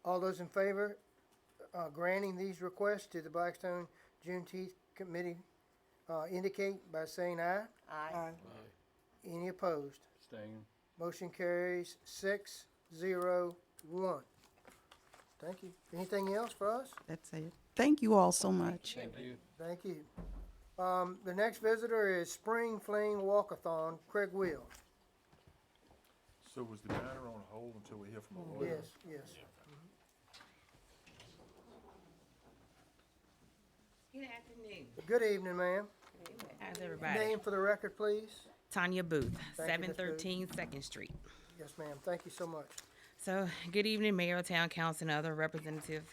Speaker 1: All those in favor, granting these requests to the Blackstone Juneteenth Committee, indicate by saying aye.
Speaker 3: Aye.
Speaker 1: Any opposed?
Speaker 11: Abstain.
Speaker 1: Motion carries 6-0-1. Thank you. Anything else for us?
Speaker 12: That's it. Thank you all so much.
Speaker 11: Thank you.
Speaker 1: Thank you. The next visitor is Spring Fling Walkathon, Craig Will.
Speaker 7: So was the matter on hold until we hear from a lawyer?
Speaker 1: Yes.
Speaker 14: Good afternoon.
Speaker 1: Good evening, ma'am.
Speaker 14: How's everybody?
Speaker 1: Name for the record, please.
Speaker 14: Tanya Booth,
Speaker 1: Thank you, Ms. Booth.
Speaker 14: 713 Second Street.
Speaker 1: Yes, ma'am. Thank you so much.
Speaker 14: So, good evening, Mayor, Town Council, and other representatives.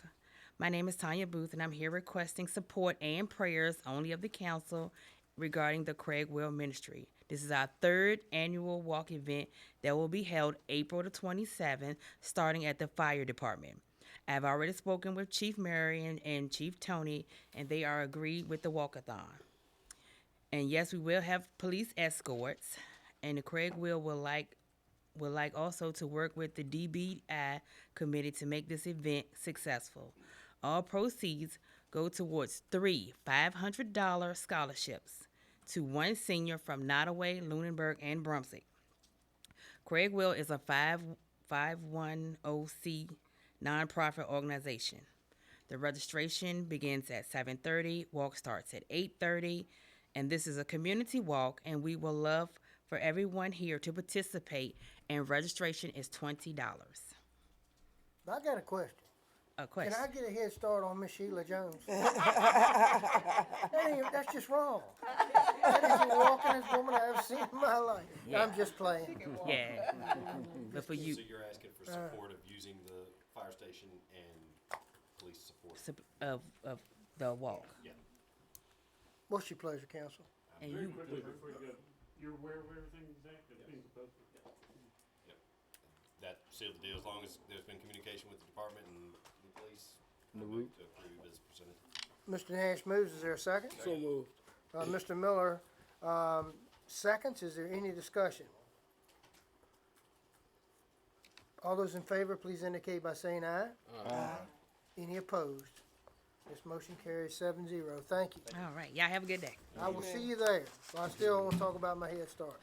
Speaker 14: My name is Tanya Booth, and I'm here requesting support and prayers only of the council regarding the Craig Will Ministry. This is our third annual walk event that will be held April the 27th, starting at the fire department. I've already spoken with Chief Marion and Chief Tony, and they are agreed with the walkathon. And yes, we will have police escorts, and the Craig Will like also to work with the DBI committee to make this event successful. All proceeds go towards 3 $500 scholarships to one senior from Nottoway, Lunenburg, and Brunswick. Craig Will is a 510c nonprofit organization. The registration begins at 7:30, walk starts at 8:30, and this is a community walk, and we will love for everyone here to participate, and registration is $20.
Speaker 1: I got a question.
Speaker 14: A question.
Speaker 1: Can I get a head start on Miss Sheila Jones? That's just wrong. That is the walkingest woman I've ever seen in my life.
Speaker 14: Yeah.
Speaker 1: I'm just playing.
Speaker 14: Yeah. But for you,
Speaker 4: So you're asking for support of using the fire station and police support?
Speaker 14: of the walk.
Speaker 4: Yeah.
Speaker 1: What's your pleasure, council?
Speaker 14: And
Speaker 6: Very
Speaker 14: you,
Speaker 6: quickly before you go, you're aware of everything exactly that's being proposed?
Speaker 4: Yep. That sealed the deal, as long as there's been communication with the department and the police.
Speaker 11: The
Speaker 4: I
Speaker 11: route.
Speaker 4: move to approve as presented.
Speaker 1: Mr. Nash moves. Is there a second?
Speaker 9: So moved.
Speaker 1: Mr. Miller, seconds. Is there any discussion? All those in favor, please indicate by saying aye. Aye. Any opposed? This motion carries 7-0. Thank you.
Speaker 14: all right. Y'all have a good day.
Speaker 1: I will see you there. But I still want to talk about my head start.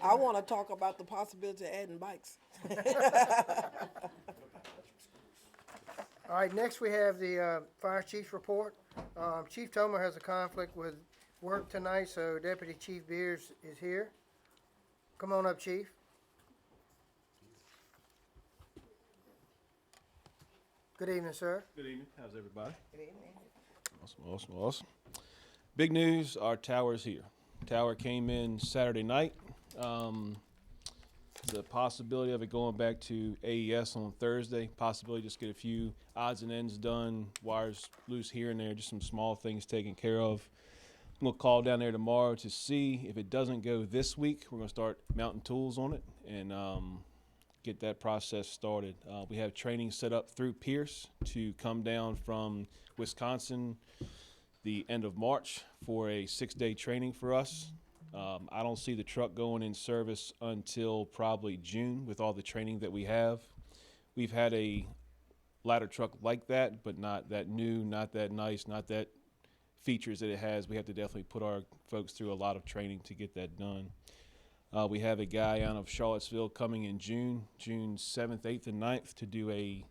Speaker 15: I want to talk about the possibility of adding bikes.
Speaker 1: All right, next we have the fire chief's report. Chief Tomer has a conflict with work tonight, so Deputy Chief Beers is here. Come on up, Chief. Good evening, sir.
Speaker 16: Good evening. How's everybody?
Speaker 1: Good evening.
Speaker 16: Awesome. Big news, our tower's here. Tower came in Saturday night. The possibility of it going back to AES on Thursday, possibility just get a few odds and ends done, wires loose here and there, just some small things taken care of. I'm gonna call down there tomorrow to see if it doesn't go this week. We're gonna start mounting tools on it and get that process started. We have training set up through Pierce to come down from Wisconsin the end of March for a 6-day training for us. I don't see the truck going in service until probably June with all the training that we have. We've had a ladder truck like that, but not that new, not that nice, not that features that it has. We have to definitely put our folks through a lot of training to get that done. We have a guy out of Charlottesville coming in June 7th, 8th, and 9th to do a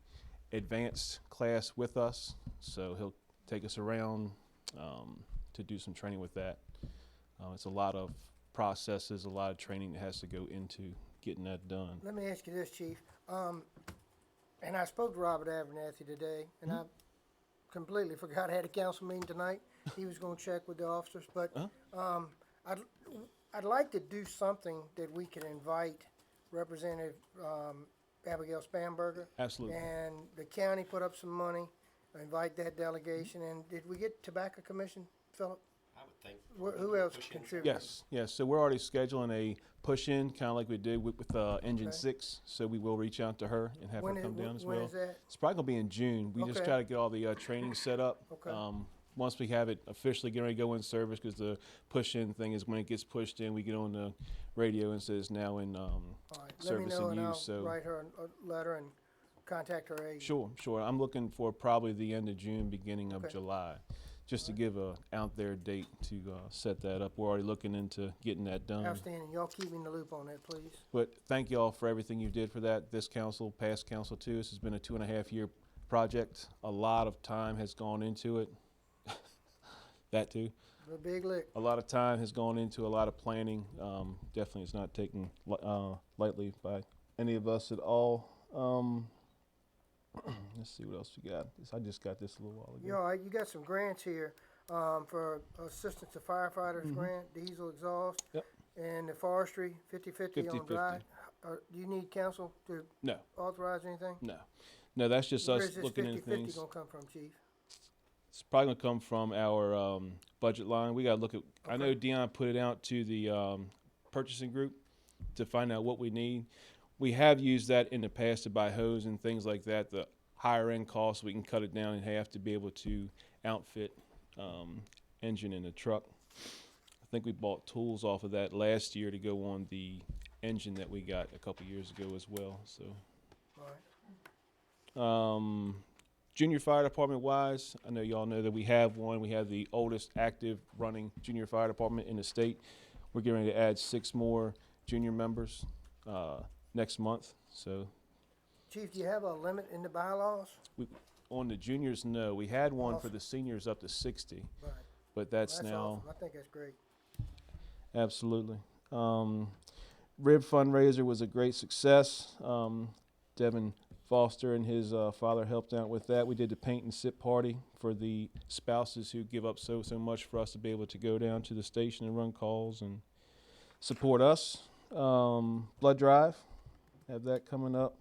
Speaker 16: advanced class with us. So he'll take us around to do some training with that. It's a lot of processes, a lot of training that has to go into getting that done.
Speaker 1: Let me ask you this, Chief. And I spoke to Robert Abernathy today, and I completely forgot I had a council meeting tonight. He was going to check with the officers, but I'd like to do something that we can invite Representative Abigail Spanberger.
Speaker 16: Absolutely.
Speaker 1: And the county put up some money, invite that delegation. And did we get Tobacco Commission, Philip?
Speaker 4: I would think.
Speaker 1: Who else
Speaker 4: Push in.
Speaker 1: contributed?
Speaker 16: Yes. So we're already scheduling a push-in, kind of like we did with Engine 6. So we will reach out to her and have her come down as well.
Speaker 1: When is that?
Speaker 16: It's probably gonna be in June. We just
Speaker 1: Okay.
Speaker 16: try to get all the training set up.
Speaker 1: Okay.
Speaker 16: Once we have it officially getting ready to go in service, because the push-in thing is when it gets pushed in, we get on the radio and says now in
Speaker 1: All right. Let me
Speaker 16: service
Speaker 1: know,
Speaker 16: and
Speaker 1: and
Speaker 16: use.
Speaker 1: I'll
Speaker 16: So
Speaker 1: write her a letter and contact her agent.
Speaker 16: sure. I'm looking for probably the end of June, beginning of
Speaker 1: Okay.
Speaker 16: July, just to give a out there date to set that up. We're already looking into getting that done.
Speaker 1: Outstanding. Y'all keep me in the loop on that, please.
Speaker 16: But thank you all for everything you did for that. This council, past council too. This has been a 2.5-year project. A lot of time has gone into it. That too.
Speaker 1: A big lick.
Speaker 16: A lot of time has gone into a lot of planning. Definitely it's not taken lightly by any of us at all. Let's see what else we got. I just got this a little while ago.
Speaker 1: You all right? You got some grants here for assistance to firefighters grant, diesel exhaust,
Speaker 16: Yep.
Speaker 1: and the forestry 50/50 on
Speaker 16: 50/50.
Speaker 1: dry. Do you need council to
Speaker 16: No,
Speaker 1: authorize anything?
Speaker 16: no, that's just
Speaker 1: Where's
Speaker 16: us
Speaker 1: this
Speaker 16: looking into
Speaker 1: 50/50
Speaker 16: things.
Speaker 1: gonna come from, Chief?
Speaker 16: It's probably gonna come from our budget line. We gotta look at. I know Dion put it out to the purchasing group to find out what we need. We have used that in the past to buy hose and things like that. The higher end costs, we can cut it down in half to be able to outfit engine in the truck. I think we bought tools off of that last year to go on the engine that we got a couple years ago as well. So.
Speaker 1: All right.
Speaker 16: Junior fire department wise, I know y'all know that we have one. We have the oldest active running junior fire department in the state. We're getting ready to add 6 more junior members next month. So
Speaker 1: Chief, do you have a limit in the bylaws?
Speaker 16: on the juniors, no. We had one for the seniors up to 60,
Speaker 1: Right.
Speaker 16: but that's now
Speaker 1: awesome. I think that's great.
Speaker 16: absolutely. Rib fundraiser was a great success. Devin Foster and his father helped out with that. We did the paint and sip party for the spouses who give up so much for us to be able to go down to the station and run calls and support us. Blood drive, have that coming up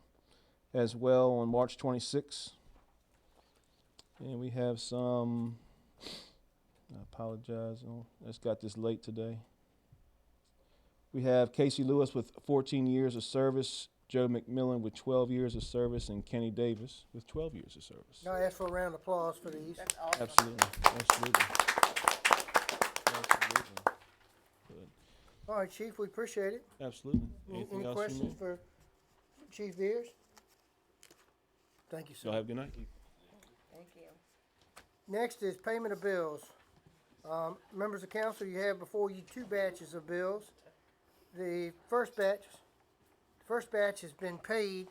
Speaker 16: as well on March 26th. And we have some, I apologize, I just got this late today. We have Casey Lewis with 14 years of service, Joe McMillan with 12 years of service, and Kenny Davis with 12 years of service.
Speaker 1: Now I ask for a round of applause for these.
Speaker 16: Absolutely, absolutely. Absolutely. Good.
Speaker 1: All right, Chief, we appreciate it.
Speaker 16: Absolutely.
Speaker 1: Any
Speaker 16: Anything else
Speaker 1: questions
Speaker 16: from me?
Speaker 1: for Chief Beers? Thank you, sir.
Speaker 16: Y'all have a good night.
Speaker 15: Thank you.
Speaker 1: Next is payment of bills. Members of council, you have before you 2 batches of bills. The first batch has been paid,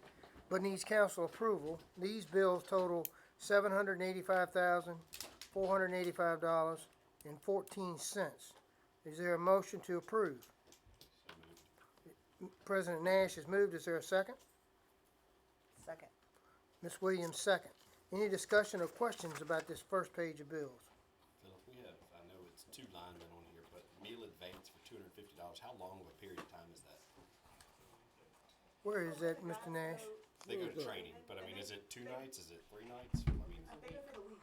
Speaker 1: but needs council approval. These bills total $785,485.14. Is there a motion to approve? President Nash has moved. Is there a second?
Speaker 15: Second.
Speaker 1: Ms. Williams, second. Any discussion or questions about this first page of bills?
Speaker 4: Philip, we have, I know it's 2 linemen on here, but meal advance for $250, how long of a period of time is that?
Speaker 1: Where is that, Mr. Nash?
Speaker 4: They go to training, but I mean, is it 2 nights, is it 3 nights? I mean,
Speaker 13: I think for the week.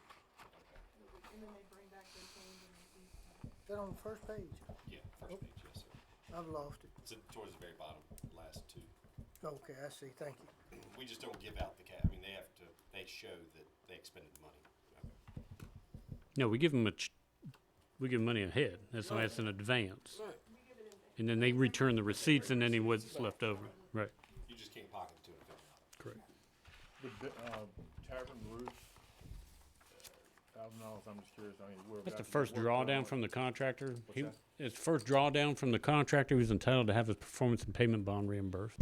Speaker 13: And then they bring back their change and receipts.
Speaker 1: Is that on the first page?
Speaker 4: yeah, first page, yes, sir.
Speaker 1: I've lost it.
Speaker 4: It's towards the very bottom, last 2.
Speaker 1: Okay, I see. Thank you.
Speaker 4: We just don't give out the cash. I mean, they show that they expended the money.
Speaker 6: No, we give them we give 'em money ahead. That's why it's an advance.
Speaker 9: Right.
Speaker 6: And then they return the receipts and then what's left over. Right,
Speaker 4: You just can't pocket $250.
Speaker 6: correct.
Speaker 7: The tavern roof, $1,000, I'm just curious, I mean, we're
Speaker 6: That's
Speaker 7: about
Speaker 6: the
Speaker 7: to
Speaker 6: first
Speaker 7: work on
Speaker 6: drawdown
Speaker 7: it.
Speaker 6: from the contractor.
Speaker 7: What's that?
Speaker 6: It's first drawdown from the contractor who's entitled to have his performance and payment bond reimbursed.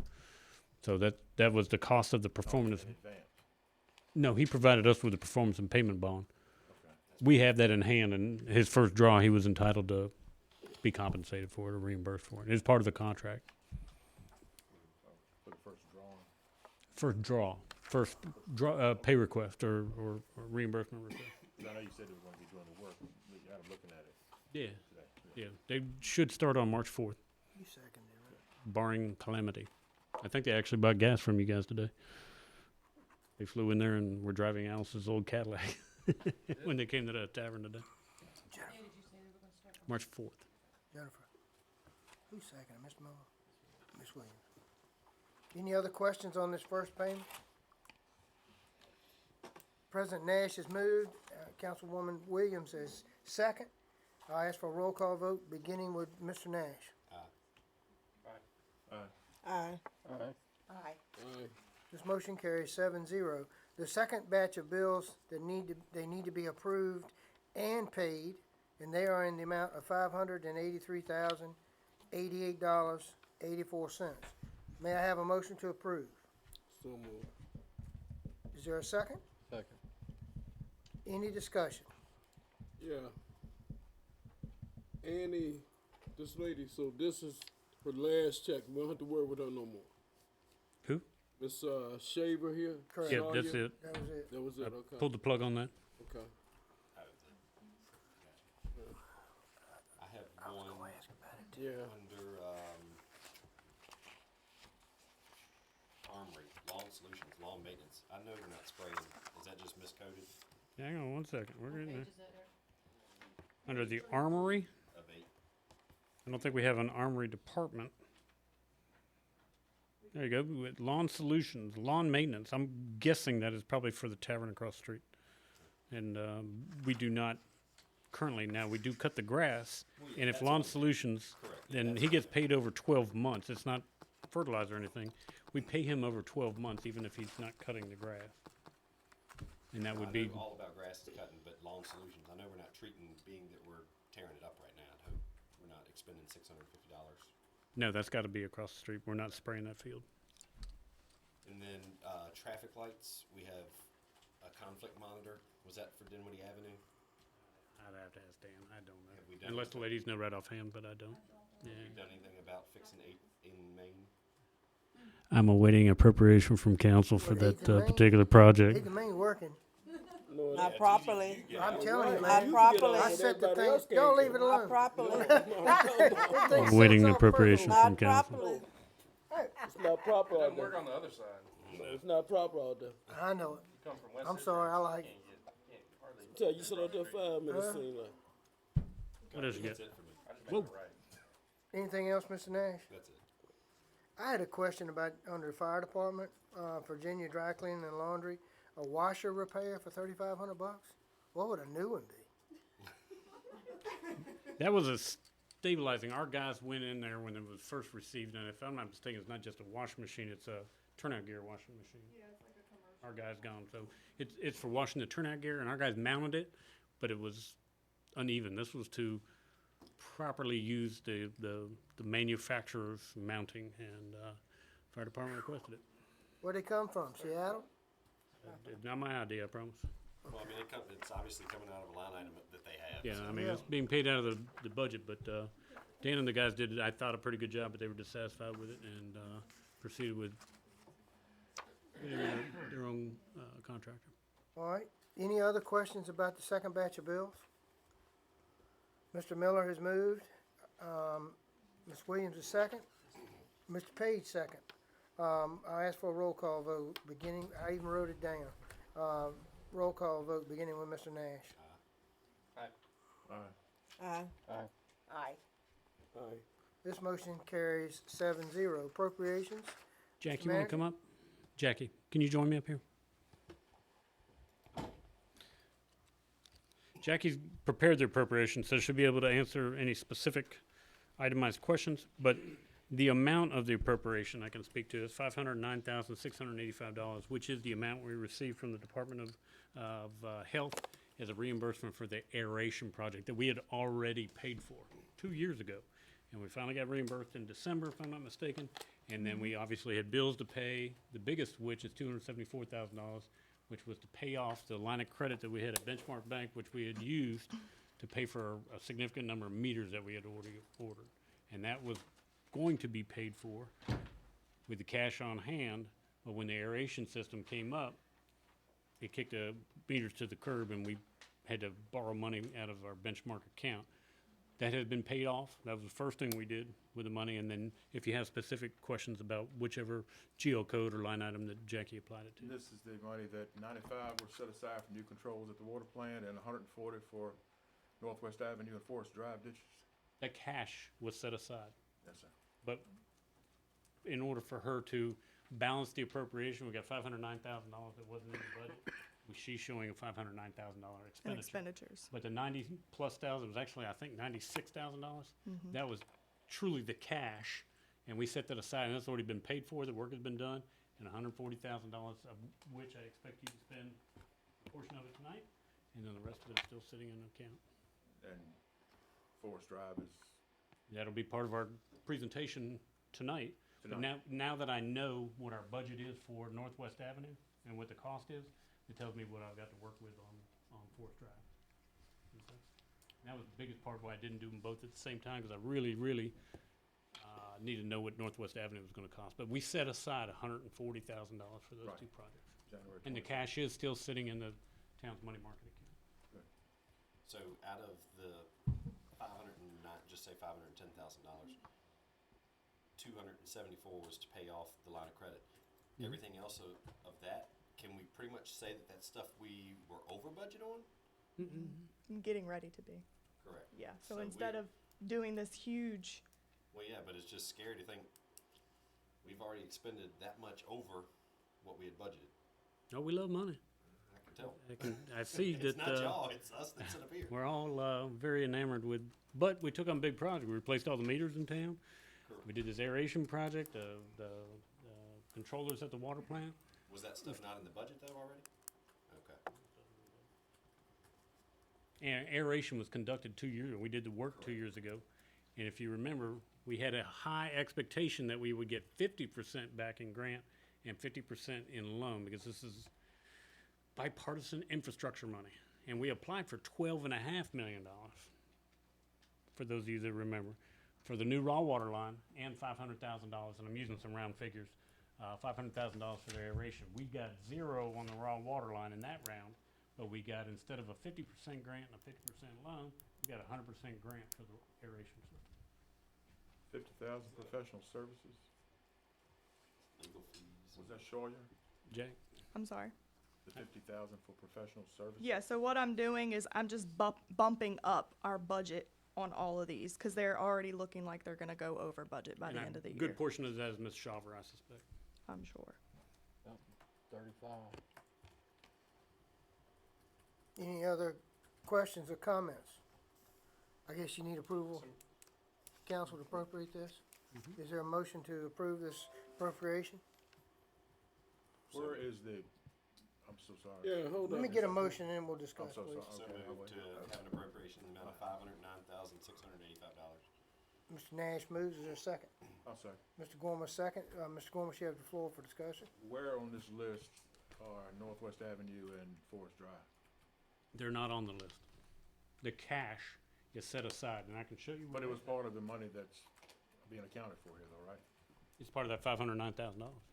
Speaker 6: So that was the cost of the performance.
Speaker 7: In advance.
Speaker 6: No, he provided us with the performance and payment bond.
Speaker 7: Okay.
Speaker 6: We have that in hand, and his first draw, he was entitled to be compensated for it or reimbursed for it. It's part of the contract.
Speaker 7: For the first drawing.
Speaker 6: First draw, pay request or reimbursement request.
Speaker 7: 'Cause I know you said they were gonna be doing the work, you had them looking at it
Speaker 6: Yeah,
Speaker 7: today.
Speaker 6: yeah. They should start on March 4th,
Speaker 1: You seconded it.
Speaker 6: barring calamity. I think they actually bought gas from you guys today. They flew in there and were driving Alice's old Cadillac when they came to the tavern today. March 4th.
Speaker 1: Jennifer. Who seconded? Ms. Moore? Ms. Williams. Any other questions on this first payment? President Nash has moved. Councilwoman Williams is second. I ask for a roll call vote, beginning with Mr. Nash.
Speaker 9: Aye.
Speaker 15: Aye.
Speaker 12: Aye.
Speaker 1: This motion carries 7-0. The second batch of bills that need to be approved and paid, and they are in the amount of $583,088.84. May I have a motion to approve?
Speaker 9: So moved.
Speaker 1: Is there a second?
Speaker 11: Second.
Speaker 1: Any discussion?
Speaker 9: Yeah. Annie, this lady, so this is her last check. We don't have to worry with her no more.
Speaker 6: Who?
Speaker 9: Miss Shaver here.
Speaker 1: Correct.
Speaker 6: Yeah, that's
Speaker 9: Sawyer?
Speaker 6: it.
Speaker 1: That was it.
Speaker 9: That was it,
Speaker 6: I
Speaker 9: okay.
Speaker 6: pulled the plug on that.
Speaker 9: Okay.
Speaker 4: I have one
Speaker 9: Yeah.
Speaker 4: under, Armory, Lawn Solutions, Lawn Maintenance. I know we're not spraying, is that just miscoded
Speaker 6: Hang on 1 second. We're getting there.
Speaker 3: Page is that there?
Speaker 6: Under the armory,
Speaker 4: of 8?
Speaker 6: I don't think we have an armory department. There you go. With lawn solutions, lawn maintenance. I'm guessing that is probably for the tavern across the street. And we do not currently now. We do cut the grass, and if
Speaker 4: that's
Speaker 6: lawn
Speaker 4: what I'm-
Speaker 6: solutions,
Speaker 4: Correct.
Speaker 6: then he gets paid over 12 months. It's not fertilizer or anything. We pay him over 12 months, even if he's not cutting the grass. And that would
Speaker 4: I
Speaker 6: be
Speaker 4: know all about grass cutting, but Lawn Solutions, I know we're not treating, being that we're tearing it up right now, I'd hope we're not expending $650.
Speaker 6: no. That's got to be across the street. We're not spraying that field.
Speaker 4: And then, traffic lights, we have a conflict monitor. Was that for Dinwiddie Avenue?
Speaker 6: I'd have to ask Dan. I don't know.
Speaker 4: Have we done
Speaker 6: Unless the
Speaker 4: anything?
Speaker 6: ladies know right offhand, but I don't. Yeah.
Speaker 4: Have we done anything about fixing 8 in Maine?
Speaker 6: I'm awaiting appropriation from council for
Speaker 1: But
Speaker 6: that
Speaker 1: Ethan Main-
Speaker 6: particular project.
Speaker 1: Ethan Main working.
Speaker 9: No,
Speaker 15: Not
Speaker 9: that-
Speaker 15: properly.
Speaker 1: I'm telling you,
Speaker 15: Not
Speaker 1: man.
Speaker 15: properly.
Speaker 1: I set the
Speaker 9: Everybody else
Speaker 1: things, don't
Speaker 9: can't
Speaker 1: leave it
Speaker 9: do it.
Speaker 15: Not
Speaker 1: alone.
Speaker 15: properly.
Speaker 1: That thing
Speaker 6: Awaiting
Speaker 1: sits on
Speaker 6: appropriation
Speaker 1: purple.
Speaker 6: from
Speaker 15: Not
Speaker 6: council.
Speaker 15: properly.
Speaker 9: It's not proper out
Speaker 8: Doesn't work
Speaker 9: there.
Speaker 8: on the other side.
Speaker 9: It's not proper out there.
Speaker 1: I know it.
Speaker 8: You come from West
Speaker 1: I'm
Speaker 8: Citrus,
Speaker 1: sorry, I like
Speaker 8: you
Speaker 1: it.
Speaker 8: can't hardly.
Speaker 9: Tell you sit out there 5 minutes,
Speaker 1: Huh?
Speaker 9: seem like.
Speaker 6: What else you got?
Speaker 4: That's it for me.
Speaker 8: I just
Speaker 6: Whoa.
Speaker 8: made it right.
Speaker 1: Anything else, Mr. Nash?
Speaker 4: That's it.
Speaker 1: I had a question about, under the fire department, Virginia Dry Cleaning and Laundry, a washer repair for $3,500? What would a new one be?
Speaker 6: That was a stabilizing. Our guys went in there when it was first received, and if I'm not mistaken, it's not just a washing machine, it's a turnout gear washing machine. Yeah, it's like a commercial. Our guys gone, so it's for washing the turnout gear, and our guys mounted it, but it was uneven. This was to properly use the manufacturer's mounting, and fire department requested it.
Speaker 1: Where'd it come from, Seattle?
Speaker 6: It's not my idea, I promise.
Speaker 4: Well, I mean, it's obviously coming out of a line item that they have.
Speaker 6: Yeah,
Speaker 4: so-
Speaker 6: I mean, it's being paid out of the budget, but Dan and the guys did, I thought, a pretty good job, but they were dissatisfied with it and proceeded with getting their own contractor.
Speaker 1: All right, any other questions about the second batch of bills? Mr. Miller has moved, Ms. Williams is second, Mr. Page second. I ask for a roll call vote, beginning, I even wrote it down. Roll call vote, beginning with Mr. Nash.
Speaker 7: Aye.
Speaker 15: Aye.
Speaker 12: Aye.
Speaker 9: Aye.
Speaker 1: This motion carries 7-0. Appropriations,
Speaker 6: Jackie,
Speaker 1: Mr.
Speaker 6: you wanna
Speaker 1: Manager?
Speaker 6: come up? Jackie, can you join me up here? Jackie's prepared the appropriation, so she'll be able to answer any specific itemized questions, but the amount of the appropriation I can speak to is $509,685, which is the amount we received from the Department of Health as a reimbursement for the aeration project that we had already paid for 2 years ago. And we finally got reimbursed in December, if I'm not mistaken. And then we obviously had bills to pay, the biggest of which is $274,000, which was to pay off the line of credit that we had at Benchmark Bank, which we had used to pay for a significant number of meters that we had ordered. And that was going to be paid for with the cash on hand, but when the aeration system came up, it kicked the meters to the curb and we had to borrow money out of our Benchmark account. That has been paid off. That was the first thing we did with the money. And then if you have specific questions about whichever geocode or line item that Jackie applied it to.
Speaker 7: This is the money that 95 were set aside for new controls at the water plant and 140 for Northwest Avenue and Forest Drive ditches.
Speaker 6: That cash was set aside.
Speaker 7: Yes, sir.
Speaker 6: But in order for her to balance the appropriation, we got $509,000 that wasn't in the budget. She's showing a $509,000 expenditure.
Speaker 3: expenditures.
Speaker 6: But the 90+ thousand was actually, I think, $96,000. That was truly the cash, and we set that aside, and that's already been paid for. The work has been done, and $140,000 of which I expect you to spend a portion of it tonight, and then the rest of it is still sitting in an account.
Speaker 7: And Forest Drive is,
Speaker 6: That'll be part of our presentation tonight. But now that I know what our budget is for Northwest Avenue and what the cost is, it tells me what I've got to work with on Forest Drive. And that was the biggest part why I didn't do them both at the same time, because I really, really needed to know what Northwest Avenue was gonna cost. But we set aside $140,000 for those
Speaker 7: Right.
Speaker 6: two projects.
Speaker 7: January
Speaker 6: And the
Speaker 7: 27th.
Speaker 6: cash is still sitting in the town's money market account.
Speaker 4: So out of the 509, just say $510,000, 274 was to pay off the line of credit.
Speaker 6: Mhm.
Speaker 4: Everything else of that, can we pretty much say that that's stuff we were over budget on?
Speaker 17: Getting ready to be.
Speaker 4: Correct.
Speaker 17: Yeah. So,
Speaker 4: So
Speaker 17: instead
Speaker 4: we-
Speaker 17: of doing this huge,
Speaker 4: Well, yeah, but it's just scary to think we've already expended that much over what we had budgeted.
Speaker 6: Oh, we love money.
Speaker 4: I can tell.
Speaker 6: I see
Speaker 4: It's
Speaker 6: that.
Speaker 4: not y'all, it's us that sit up here.
Speaker 6: We're all very enamored with, but we took on a big project. We replaced all the meters in town. We did this aeration project, the controllers at the water plant.
Speaker 4: Was that stuff not in the budget though already? Okay.
Speaker 6: And aeration was conducted 2 years ago. We did the work 2 years ago. And if you remember, we had a high expectation that we would get 50% back in grant and 50% in loan, because this is bipartisan infrastructure money. And we applied for $12.5 million, for those of you that remember, for the new raw water line, and $500,000, and I'm using some round figures, $500,000 for the aeration. We got zero on the raw water line in that round, but we got, instead of a 50% grant and a 50% loan, we got a 100% grant for the aeration system.
Speaker 7: 50,000 professional services.
Speaker 4: Legal fees.
Speaker 7: Was that Sawyer?
Speaker 6: Jay?
Speaker 17: I'm sorry.
Speaker 7: The 50,000 for professional services?
Speaker 17: Yeah, so what I'm doing is I'm just bumping up our budget on all of these because they're already looking like they're going to go over budget by
Speaker 6: And
Speaker 17: the
Speaker 6: a
Speaker 17: end of the year.
Speaker 6: good portion of that is Ms. Shaver, I suspect.
Speaker 17: I'm sure.
Speaker 11: 35.
Speaker 1: Any other questions or comments? I guess you need approval, council to appropriate this? Is there a motion to approve this appropriation?
Speaker 7: Where is the, I'm so sorry.
Speaker 9: Yeah, hold on.
Speaker 1: Let me get a motion and then we'll
Speaker 7: I'm
Speaker 1: discuss,
Speaker 7: so
Speaker 1: please.
Speaker 7: sorry.
Speaker 4: So
Speaker 7: Okay, I'll
Speaker 4: moved
Speaker 7: wait.
Speaker 4: to have an appropriation in the amount of $509,685.
Speaker 1: Mr. Nash moves, is there a second?
Speaker 7: I'll second.
Speaker 1: Mr. Gorman, second. Mr. Gorman, you have the floor for discussion.
Speaker 7: Where on this list are Northwest Avenue and Forest Drive?
Speaker 6: They're not on the list. The cash is set aside, and I can show you.
Speaker 7: But
Speaker 6: where
Speaker 7: it was part of the money that's being accounted for here though, right?
Speaker 6: It's part of that $509,000,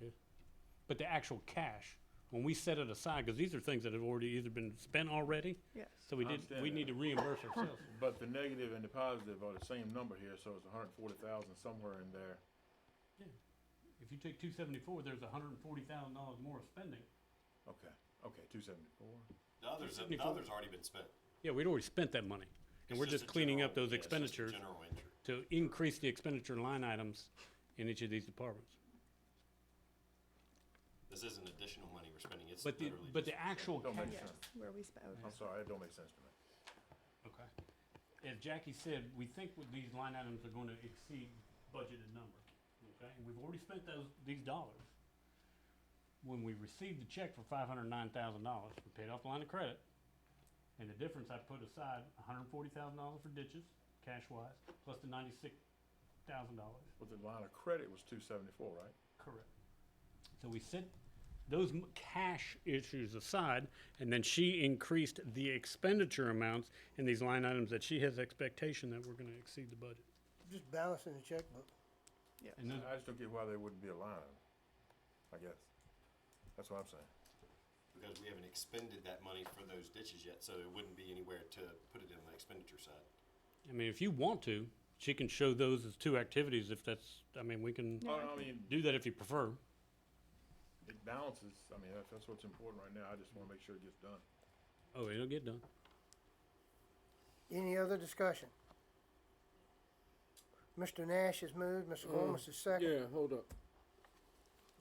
Speaker 6: yeah. But the actual cash, when we set it aside, because these are things that have already either been spent already.
Speaker 17: Yes.
Speaker 6: So we
Speaker 7: I
Speaker 6: did,
Speaker 7: understand
Speaker 6: we
Speaker 7: that.
Speaker 6: need to reimburse ourselves.
Speaker 7: But the negative and the positive are the same number here, so it's 140,000 somewhere in there.
Speaker 6: If you take 274, there's $140,000 more of spending.
Speaker 7: Okay, okay, 274.
Speaker 4: The others, the
Speaker 6: 274.
Speaker 4: others already been spent.
Speaker 6: Yeah, we'd already spent that money. And
Speaker 4: It's
Speaker 6: we're
Speaker 4: just
Speaker 6: just
Speaker 4: a
Speaker 6: cleaning up
Speaker 4: general-
Speaker 6: those
Speaker 4: yeah, it's just a
Speaker 6: expenditures
Speaker 4: general entry.
Speaker 6: to increase the expenditure line items in each of these departments.
Speaker 4: This isn't additional money we're spending, it's
Speaker 6: But the,
Speaker 4: literally
Speaker 6: but
Speaker 4: just-
Speaker 6: the actual
Speaker 7: Don't make
Speaker 6: cash.
Speaker 17: Yes,
Speaker 7: sense.
Speaker 17: where we spent.
Speaker 7: I'm sorry, that don't make sense to me.
Speaker 6: Okay. As Jackie said, we think with these line items are going to exceed budgeted numbers, okay? And we've already spent these dollars. When we received the check for $509,000, we paid off the line of credit. And the difference, I put aside $140,000 for ditches, cash-wise, plus the $96,000.
Speaker 7: But the line of credit was 274, right?
Speaker 6: Correct. So we set those cash issues aside, and then she increased the expenditure amounts in these line items that she has expectation that we're gonna exceed the budget.
Speaker 1: Just balancing the checkbook.
Speaker 6: And then,
Speaker 7: I just don't get why there wouldn't be a line, I guess. That's what I'm saying.
Speaker 4: Because we haven't expended that money for those ditches yet, so there wouldn't be anywhere to put it in the expenditure side.
Speaker 6: I mean, if you want to, she can show those as two activities if that's, I mean, we can
Speaker 7: Oh, I mean,
Speaker 6: do that if you prefer.
Speaker 7: it balances, I mean, that's what's important right now, I just wanna make sure it gets done.
Speaker 6: Oh, it'll get done.
Speaker 1: Any other discussion? Mr. Nash has moved, Mr. Gorman is second.
Speaker 9: Yeah, hold up.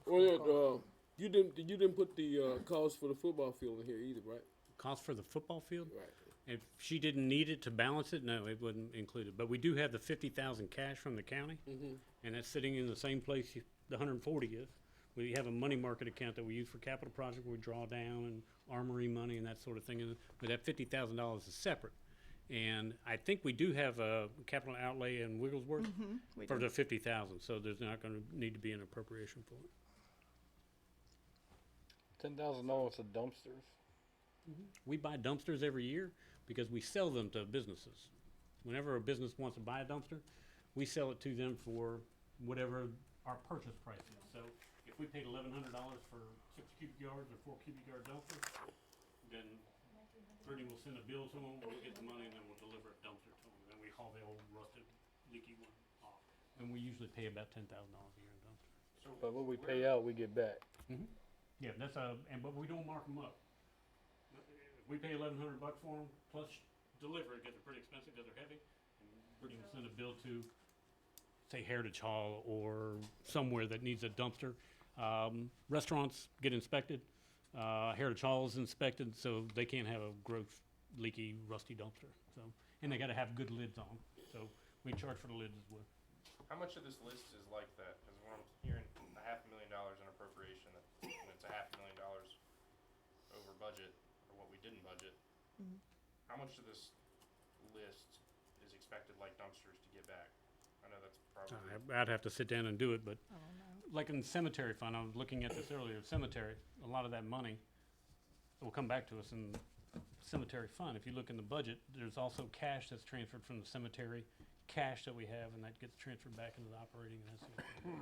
Speaker 9: Oh, yeah, you didn't put the, cost for the football field in here either, right?
Speaker 6: Cost for the football field?
Speaker 9: Right.
Speaker 6: If she didn't need it to balance it, no, it wouldn't include it. But we do have the 50,000 cash from the county, and that's sitting in the same place the 140 is. We have a money market account that we use for capital project, where we draw down and armory money and that sort of thing. But that $50,000 is separate. And I think we do have a capital outlay in Wigglesworth
Speaker 17: we
Speaker 6: for
Speaker 17: do.
Speaker 6: the 50,000, so there's not gonna need to be an appropriation for it.
Speaker 11: $10,000 for dumpsters.
Speaker 6: We buy dumpsters every year because we sell them to businesses. Whenever a business wants to buy a dumpster, we sell it to them for whatever our purchase price is. So if we paid $1,100 for 6 cubic yards or 4 cubic yard dumpster, then Brittany will send a bill to them, we'll get the money, and then we'll deliver a dumpster to them. Then we haul the old rusted, leaky one off. And we usually pay about $10,000 a year in dumpster.
Speaker 11: But what we pay out, we get back.
Speaker 6: Yeah, that's but we don't mark them up. If we pay $1,100 for them plus deliver it, because they're pretty expensive, because they're heavy. And Brittany will send a bill to, say, Heritage Hall or somewhere that needs a dumpster. Restaurants get inspected. Heritage Hall is inspected, so they can't have a gross, leaky, rusty dumpster. So, and they got to have good lids on. So we charge for the lids as well.
Speaker 8: How much of this list is like that? Because when I'm hearing $500,000 in appropriation, and it's $500,000 over budget, or what we didn't budget, how much of this list is expected, like dumpsters, to get back? I know that's probably...
Speaker 6: I'd have to sit down and do it, but like in the cemetery fund, I was looking at this earlier, cemetery, a lot of that money will come back to us in cemetery fund. If you look in the budget, there's also cash that's transferred from the cemetery, cash that we have, and that gets transferred back into the operating. And that's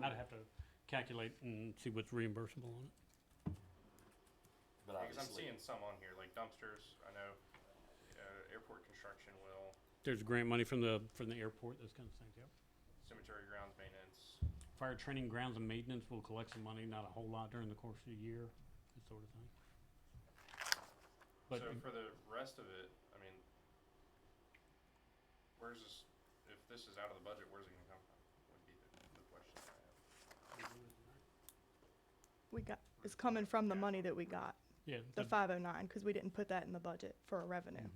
Speaker 6: I'd have to calculate and see what's reimbursable on it.
Speaker 8: Because I'm seeing some on here, like dumpsters, I know, airport construction will,
Speaker 6: There's grant money from the airport, those kind of things, yep.
Speaker 8: cemetery grounds maintenance.
Speaker 6: Fire training, grounds and maintenance will collect some money, not a whole lot during the course of the year, that sort of thing. But
Speaker 8: So for the rest of it, I mean, where's this, if this is out of the budget, where's it gonna come from? Would be the question I have.
Speaker 17: It's coming from the money that we got.
Speaker 6: Yeah,
Speaker 17: The 509, because we didn't put that in the budget for a revenue.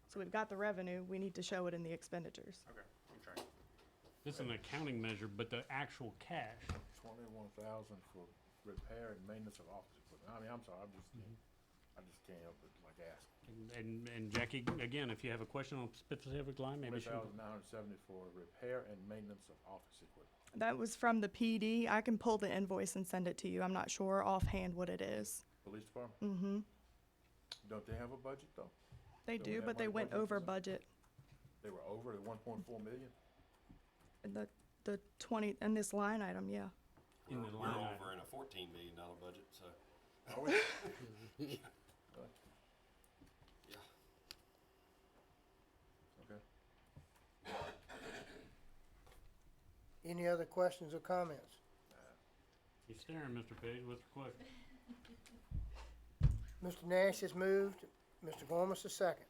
Speaker 17: So we've got the revenue, we need to show it in the expenditures.
Speaker 8: Okay, I'm trying.
Speaker 6: this is an accounting measure, but the actual cash,
Speaker 7: 21,000 for repair and maintenance of office equipment. I mean, I'm sorry, I just can't help but like ask.
Speaker 6: and Jackie, again, if you have a question on a specific line, maybe she.
Speaker 7: 20,970 for repair and maintenance of office equipment.
Speaker 17: That was from the PD. I can pull the invoice and send it to you. I'm not sure offhand what it is.
Speaker 7: Police department?
Speaker 17: Mm-hmm.
Speaker 7: Don't they have a budget though?
Speaker 17: They
Speaker 7: Don't we
Speaker 17: do,
Speaker 7: have
Speaker 17: but they
Speaker 7: money
Speaker 17: went
Speaker 7: budgeted for
Speaker 17: over
Speaker 7: something?
Speaker 17: budget.
Speaker 7: They were over the 1.4 million?
Speaker 17: The 20, in this line item, yeah.
Speaker 6: In the
Speaker 4: We're
Speaker 6: line item.
Speaker 4: over in a $14 million budget, so.
Speaker 7: Are we?
Speaker 4: Yeah.
Speaker 7: Okay.
Speaker 1: Any other questions or comments?
Speaker 6: He's staring, Mr. Page, what's the question?
Speaker 1: Mr. Nash has moved, Mr. Gormas is second,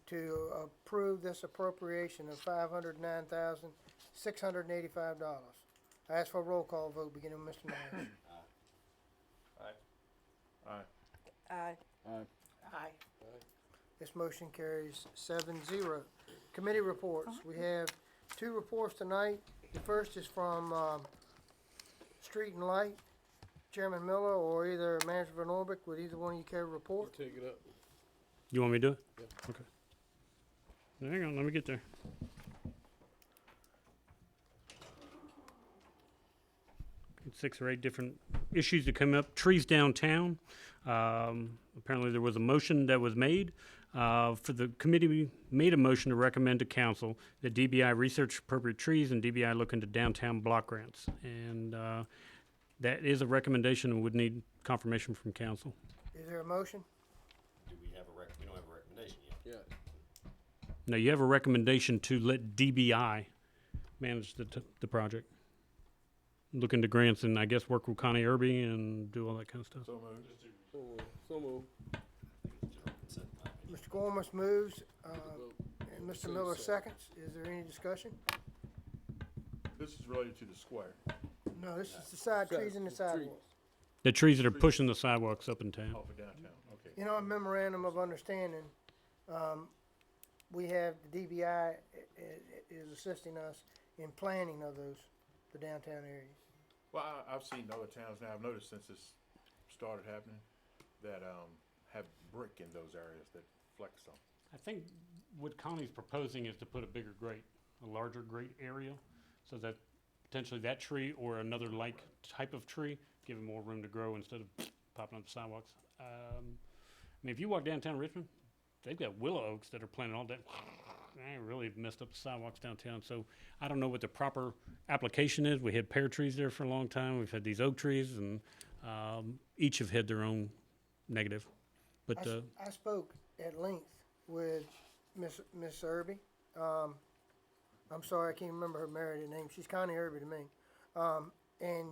Speaker 1: to approve this appropriation of $509,685. I ask for a roll call vote, beginning with Mr. Nash.
Speaker 7: Aye.
Speaker 15: Aye.
Speaker 12: Aye.
Speaker 1: This motion carries 7-0. Committee reports. We have two reports tonight. The first is from Street and Light. Chairman Miller or either Manager Van Orbeck, would either one of you care to report?
Speaker 9: Take it up.
Speaker 6: You want me to do it? Yeah. Okay. Hang on, let me get there. Six or eight different issues that come up. Trees downtown. Apparently there was a motion that was made. For the committee made a motion to recommend to council that DBI research appropriate trees and DBI look into downtown block grants. And that is a recommendation and would need confirmation from council.
Speaker 1: Is there a motion?
Speaker 4: Do we have we don't have a recommendation yet.
Speaker 9: Yeah.
Speaker 6: Now, you have a recommendation to let DBI manage the project. Look into grants and I guess work with Connie Irby and do all that kind of stuff.
Speaker 7: So moved.
Speaker 9: So moved.
Speaker 1: Mr. Gormas moves, and Mr. Miller seconds. Is there any discussion?
Speaker 7: This is related to the square.
Speaker 1: No, this is the side trees and the sidewalks.
Speaker 6: The trees that are pushing the sidewalks up in town.
Speaker 7: Off of downtown, okay.
Speaker 1: In our memorandum of understanding, we have the DBI is assisting us in planning of the downtown areas.
Speaker 7: Well, I've seen other towns now, I've noticed since this started happening, that have brick in those areas that flex on.
Speaker 6: I think what Connie's proposing is to put a bigger grate, a larger grate area, so that potentially that tree or another like type of tree, give it more room to grow instead of popping up the sidewalks. I mean, if you walk downtown Richmond, they've got willow oaks that are planted all day. really messed up the sidewalks downtown. So I don't know what the proper application is. We had pear trees there for a long time. We've had these oak trees, and each have had their own negative. But
Speaker 1: I spoke at length with Miss Irby. I'm sorry, I can't remember her married name. She's Connie Irby to me. And